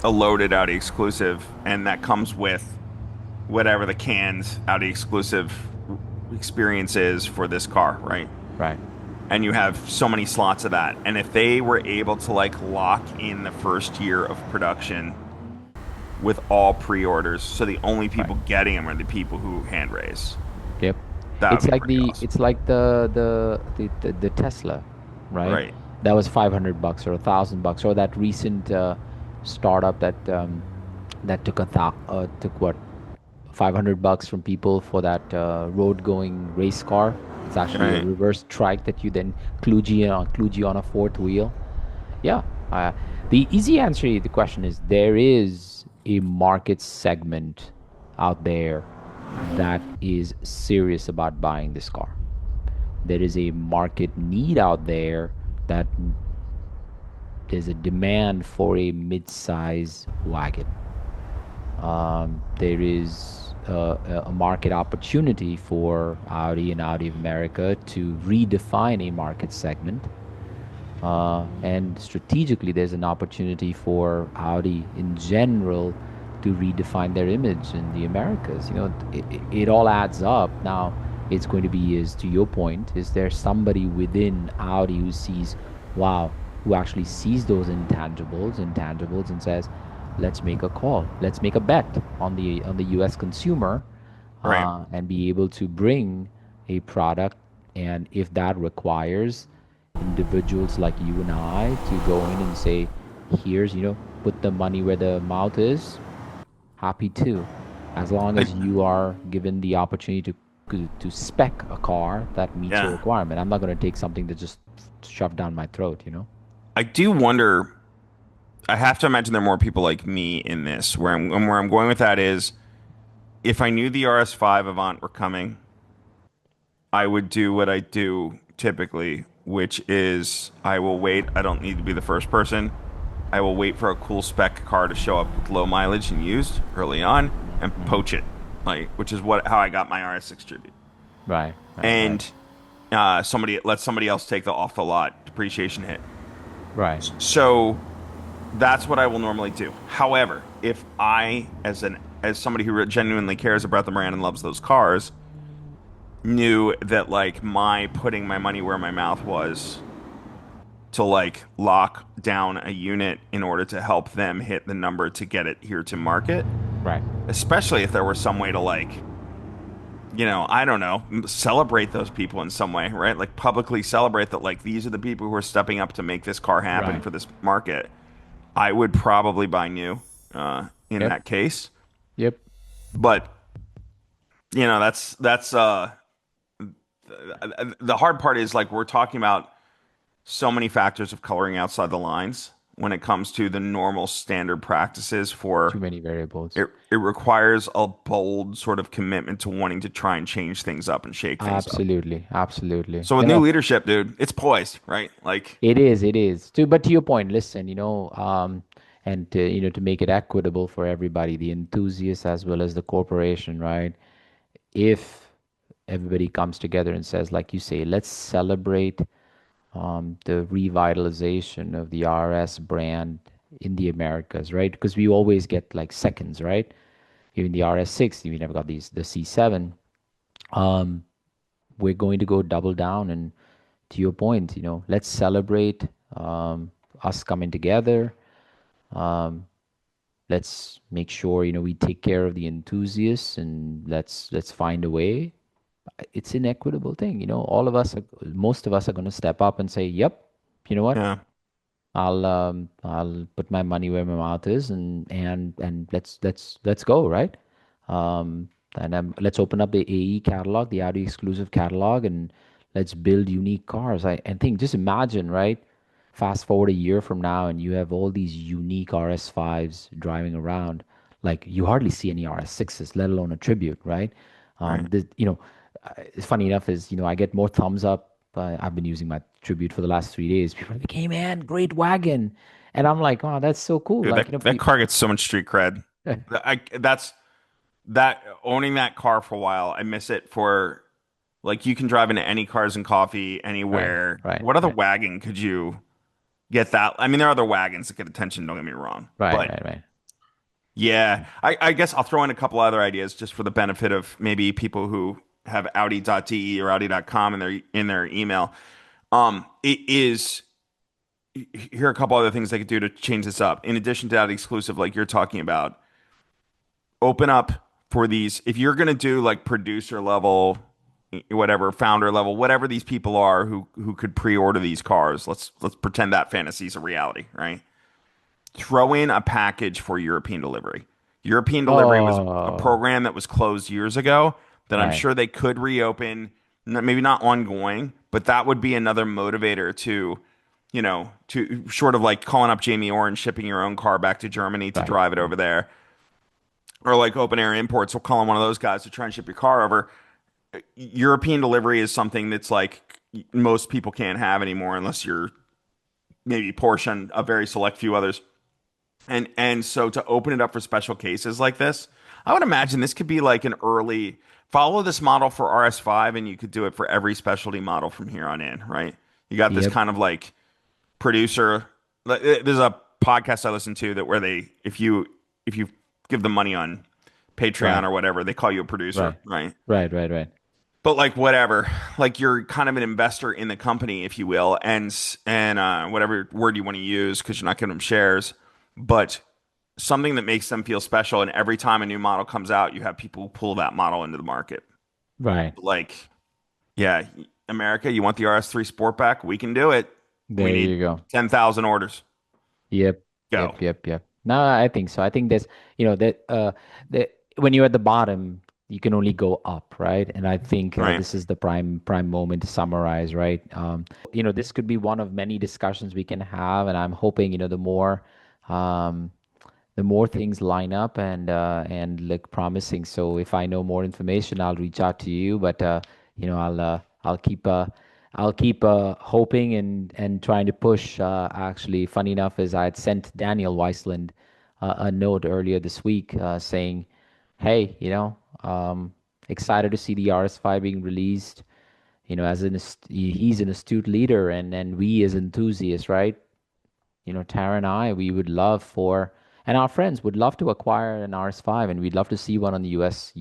a loaded Audi exclusive, and that comes with whatever the canned Audi exclusive experience is for this car, right? Right. And you have so many slots of that. And if they were able to like lock in the first year of production with all pre-orders, so the only Right. people getting them are the people who hand raise, Yep. that would It's be like pretty the awesome. it's like the Tesla, right? Right. That was $500 or $1,000, or that recent startup that took what, $500 from people for that road going race car. It's actually a Right. reverse trike that you then kludgy on a fourth wheel. Yeah. Uh, the easy answer to the question is there is a market segment out there that is serious about buying this car. There is a market need out there that there's a demand for a mid-size wagon. There is a market opportunity for Audi and Audi of America to redefine a market segment. And strategically, there's an opportunity for Audi in general to redefine their image in the Americas. It all adds up. Now, it's going to be, is to your point, is there somebody within Audi who sees, wow, who actually sees those intangibles, and says, let's make a call, let's make a bet on the U.S. consumer, Right. and be able to bring a product, and if that requires individuals like you and I to go in and say, here's, put the money where the mouth is, happy to. As long I, as you are given the opportunity to spec a car that meets your yeah, requirement. I'm not going to take something that just shoved down my throat, you know? I do wonder. I have to imagine there are more people like me in this. Where I'm going with that is, if I knew the RS5 Avant were coming, I would do what I do typically, which is I will wait. I don't need to be the first person. I will wait for a cool spec car to show up with low mileage and used early on and Hmm. poach it, like which is what how I got my RS6 tribute. Right, right, right, And somebody let somebody else take the off the lot depreciation hit. right. So that's what I will normally do. However, if I, as somebody who genuinely cares about the brand and loves those cars, knew that like my putting my money where my mouth was to like lock down a unit in order to help them hit the number to get it here to market, Right. especially if there was some way to like, I don't know, celebrate those people in some way, right? Like publicly celebrate that like these are the people who are stepping up to make this car happen Right. for this market. I would probably buy new in Yep. that case. Yep. But that's the hard part is like we're talking about so many factors of coloring outside the lines when it comes to the normal standard practices Too for many variables. it requires a bold sort of commitment to wanting to try and change things up and shake things up. Absolutely. Absolutely. So with new leadership, dude, it's poised, right? Like, It is, it is. But to your point, listen, and to make it equitable for everybody, the enthusiasts as well as the corporation, right? If everybody comes together and says, like you say, let's celebrate the revitalization of the RS brand in the Americas, right? Because we always get like seconds, right? Even the RS6, we never got the C7. Um, we're going to go double down and to your point, let's celebrate us coming together. Um, let's make sure we take care of the enthusiasts and let's find a way. It's an equitable thing, all of us, most of us are going to step up and say, "Yep, you know what? yeah, I'll put my money where my mouth is and let's go, right? And let's open up the AE catalog, the Audi exclusive catalog, and let's build unique cars. I think just imagine, right? Fast forward a year from now, and you have all these unique RS5s driving around. Like you hardly see any RS6s, let alone a tribute, right? right. It's funny enough is I get more thumbs up. I've been using my Tribute for the last 3 days. People are like, "Hey man, great wagon," and I'm like, "Oh, that's so cool!" Dude, Like that car gets so much street cred. That's that owning that car for a while. I miss it for like you can drive into any cars and coffee right, anywhere. right, What other right, wagon could you get that? I mean, there are other wagons that get attention, don't get me wrong. right, But right, right. yeah, I guess I'll throw in a couple other ideas just for the benefit of maybe people who have Audi.de or Audi.com in their email. It is here are a couple other things they could do to change this up. In addition to that exclusive, like you're talking about, open up for these. If you're gonna do like producer level, whatever, founder level, whatever these people are who could pre-order these cars, let's pretend that fantasy is a reality, right? Throw in a package for European delivery. European delivery was a Oh, program that was closed years ago that I'm right, sure they could reopen, maybe not ongoing, but that would be another motivator to short of like calling up Jamie Orr and shipping your own car back to Germany to right, drive it over there, or like open air imports, or calling one of those guys to try and ship your car over. European delivery is something that's like most people can't have anymore unless you're maybe Porsche and a very select few others. And so to open it up for special cases like this, I would imagine this could be like an early follow this model for RS5 and you could do it for every specialty model from here on in, right? You got this yep, kind of like producer. There's a podcast I listen to that where they if you give them money on Patreon right, or whatever, they call you a producer, right, right? right, right, right. But like whatever, like you're kind of an investor in the company, if you will, and whatever word you want to use because you're not giving them shares, but something that makes them feel special. And every time a new model comes out, you have people who pull that model into the market. Right. Like, yeah, America, you want the RS3 Sportback? We can do it. We There need you go. 10,000 orders. Yep, Go. yep, yep, yep. No, I think so. I think there's, you know, that when you're at the bottom, you can only go up, right? And I think Right. this is the prime moment to summarize, right? This could be one of many discussions we can have, and I'm hoping, um, the more things line up and look promising. So if I know more information, I'll reach out to you. But I'll keep hoping and trying to push. Actually, funny enough, is I had sent Daniel Weisland a note earlier this week saying, "Hey, excited to see the RS5 being released. He's an astute leader, and we as enthusiasts, right? Tara and I, we would love for, and our friends would love to acquire an RS5, and we'd love to see one on the US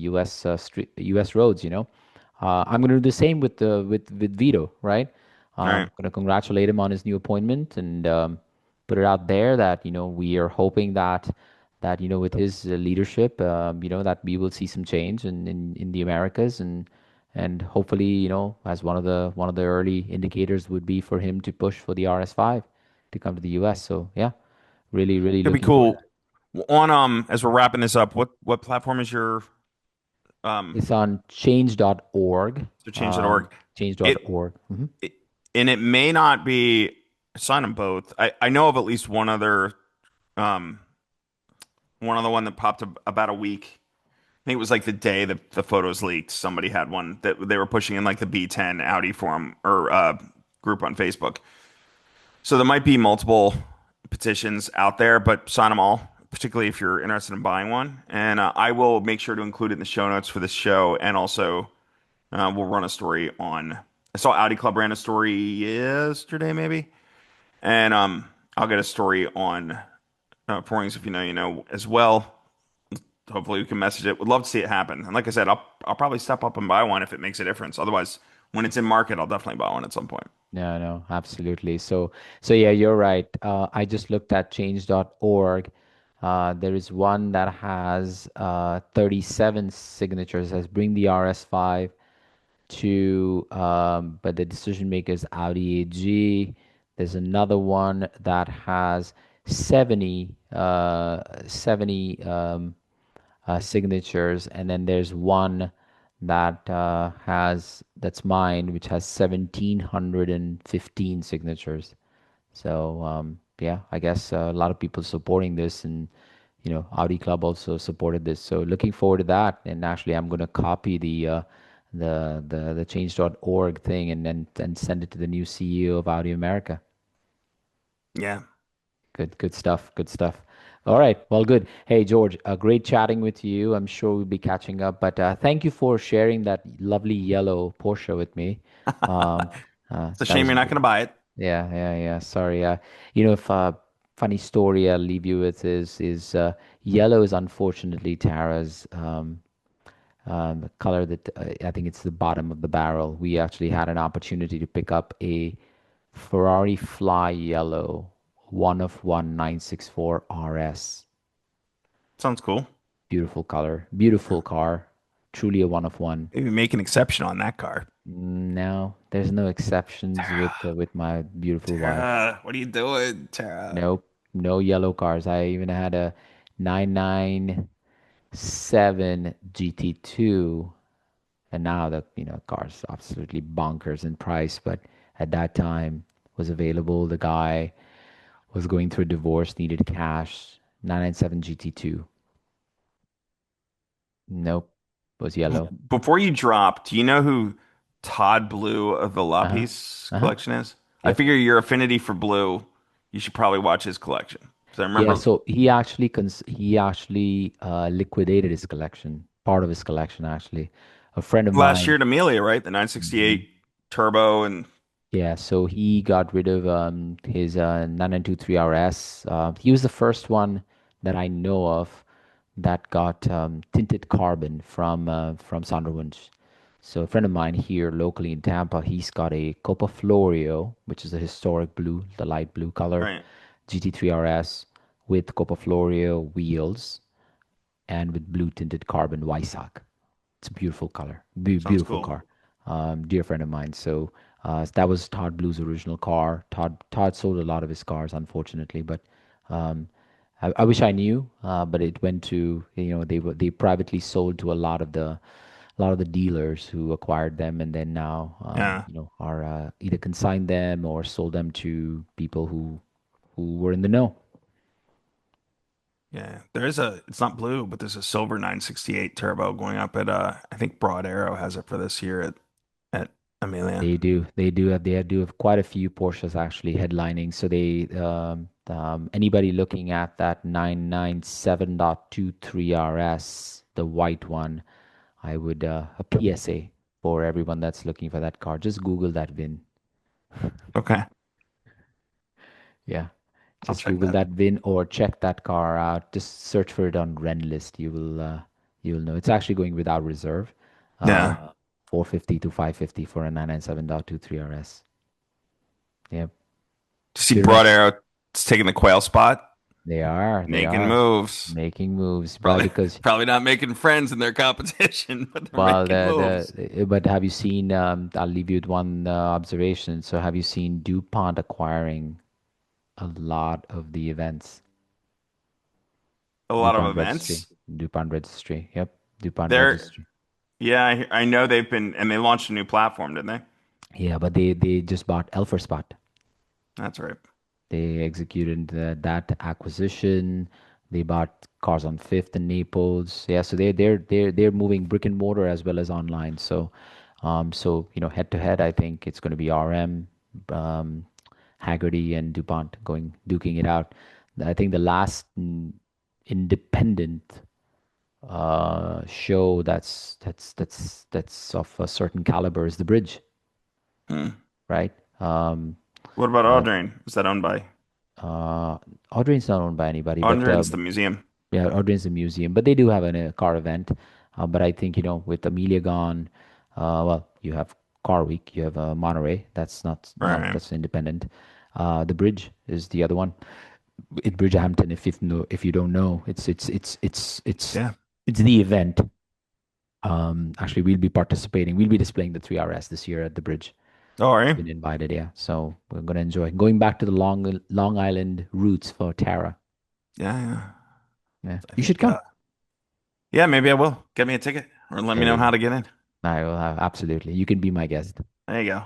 roads. I'm going to do the same with Vito, right? Right. Going to congratulate him on his new appointment and put it out there that we are hoping that with his leadership, that we will see some change in the Americas and hopefully as one of the early indicators would be for him to push for the RS5 to come to the US. So yeah, really, really It'd be looking forward to cool. that. On as we're wrapping this up, what platform is your um It's on change.org. so change.org? It, Change.org. it and it may not be sign them both. I know of at least um one other one that popped up about a week. I think it was like the day the photos leaked. Somebody had one that they were pushing in like the B10 Audi forum or group on Facebook. So there might be multiple petitions out there, but sign them all, particularly if you're interested in buying one. And I will make sure to include it in the show notes for this show. And also, we'll run a story on. I saw Audi Club ran a story yesterday, maybe. And I'll get a story on Pourings if you know as well. Hopefully, we can message it. Would love to see it happen. And like I said, I'll probably step up and buy one if it makes a difference. Otherwise, when it's in market, I'll definitely buy one at some point. No, no, absolutely. So yeah, you're right. I just looked at change.org. There is one that has 37 signatures, has bring the RS5 but the decision maker is Audi AG. There's another one that has 70 signatures, and then there's one that's mine, which has 1,715 signatures. So yeah, I guess a lot of people supporting this, and Audi Club also supported this. So looking forward to that. And actually, I'm going to copy the change.org thing and send it to the new CEO of Audi America. Yeah. Good stuff. Good stuff. All right. Well, good. Hey, George, great chatting with you. I'm sure we'll be catching up, but thank you for sharing that lovely yellow Porsche with me. Um, It's a that shame was, you're not going to buy it. yeah, yeah, yeah. Sorry. If funny story I'll leave you with is yellow is unfortunately Tara's color that I think it's the bottom of the barrel. We actually had an opportunity to pick up a Ferrari Fly Yellow one of one 964 RS. Sounds cool. Beautiful color, beautiful car, truly a one of one. Maybe make an exception on that car. No, there's no exceptions Tara, with my beautiful wife. Tara, what are you doing, Tara? Nope, no yellow cars. I even had a 997 GT2, and now the car's absolutely bonkers in price, but at that time was available. The guy was going through a divorce, needed cash. 997 GT2. Nope, was yellow. Before you drop, do you know who Todd Blue of the Uh-huh. Lapis Uh-huh. collection is? I Yep. figure your affinity for blue, you should probably watch his collection. Because I Yeah, remember so he actually liquidated his collection, part of his collection actually. A friend of last year mine. at Amelia, right? The Mhm. 968 Turbo and Yeah, so he got rid of his 9923 RS. He was the first one that I know of that got tinted carbon from Sonderwunsch. So a friend of mine here locally in Tampa, he's got a Copa Florio, which is a historic blue, the light blue color, right. GT3 RS with Copa Florio wheels and with blue tinted carbon Weissach. It's a beautiful color, Sounds beautiful cool. car. Dear friend of mine. So that was Todd Blue's original car. Todd sold a lot of his cars, unfortunately, but um, I wish I knew, but it went to, they privately sold to a lot of the dealers who acquired them, and then now Yeah. are either consigned them or sold them to people who were in the know. Yeah. It's not blue, but there's a silver 968 turbo going up at, I think Broad Arrow has it for this year at Amelia. They do have quite a few Porsches actually headlining. So anybody looking at that 997.23 RS, the white one, I would a PSA for everyone that's looking for that car. Just Google that VIN. Okay. Yeah. I'll Just check Google that. that VIN or check that car out. Just search for it on Rent you'll know. It's actually going without reserve. Yeah. Uh 450 to 550 for a 997.23 RS. Yeah. See Good Broad enough. Arrow is taking the quail spot, They making are moves. making moves. Why? Probably Because, probably not making friends in their competition, but they're well, making moves. but have you seen, I'll leave you with one observation. So have you seen DuPont acquiring a lot of the events? A lot of DuPont registry. events. DuPont registry. Yep. DuPont They're registry. Yeah, I know they've been, and they launched a new platform, didn't they? Yeah, but they just bought Spot. That's right. They executed that acquisition. They bought cars on Fifth and Naples. Yeah, so they're moving brick and mortar as well as online. So head to head, I think it's going to be RM, um, Haggerty, and DuPont going duking it out. I think the last independent show that's of a certain caliber is the Bridge, Hmm. right? What about Uh, Audrain? Is that owned by Uh, Audrey's not owned by anybody, but Audrain's the museum? yeah, Audrey's a museum, but they do have a car event. But I think, with Amelia gone, well, you have Car Week, you have Monterey. That's not, Right. that's independent. The Bridge is the other one. It Bridgehampton. If you don't know, Yeah. it's the event. Actually, we'll be participating. We'll be displaying the 3RS this year at the Bridge. Oh, are you? Been invited, yeah. So we're gonna enjoy going back to the Long Island roots for Tara. Yeah, yeah. Yeah, I you should think come. yeah, maybe I will. Get me a ticket or let me know Hey, how to get in. I will have absolutely. You can be my guest. There you go.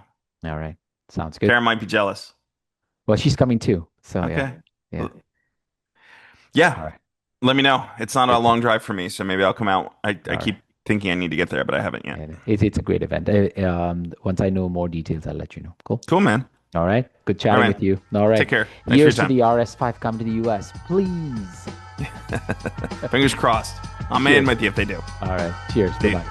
All right, sounds good. Tara might be jealous. Well, she's coming too. So yeah, Okay. yeah. L- Yeah. All right, Let me know. It's not a it's long drive for me, so maybe I'll come out. I all right. keep thinking I need to get there, but I haven't yet. Yeah, it's a great event. Once I know more details, I'll let you know. Cool. Cool, man. All right. Good All chatting right. with you. All Take right. care. Thanks for your Here's to time. the RS5. Come to the US, please. Fingers crossed. I'm in Cheers. with you if they do. All right. Cheers. Bye See you. bye.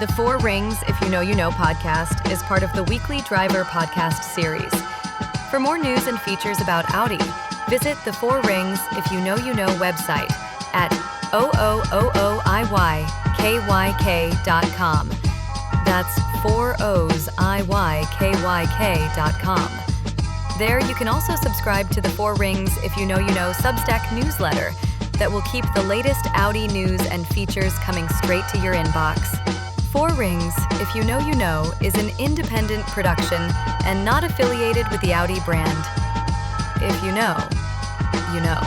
The Four Rings, If You Know You Know podcast is part of the Weekly Driver podcast series. For more news and features about Audi, visit the Four Rings, If You Know You Know website at ooooIYKYK.com. That's 4OsIYKYK.com. There you can also subscribe to the Four Rings, If You Know You Know Substack newsletter that will keep the latest Audi news and features coming straight to your inbox. Four Rings, If You Know You Know, is an independent production and not affiliated with the Audi brand. If you know, you know.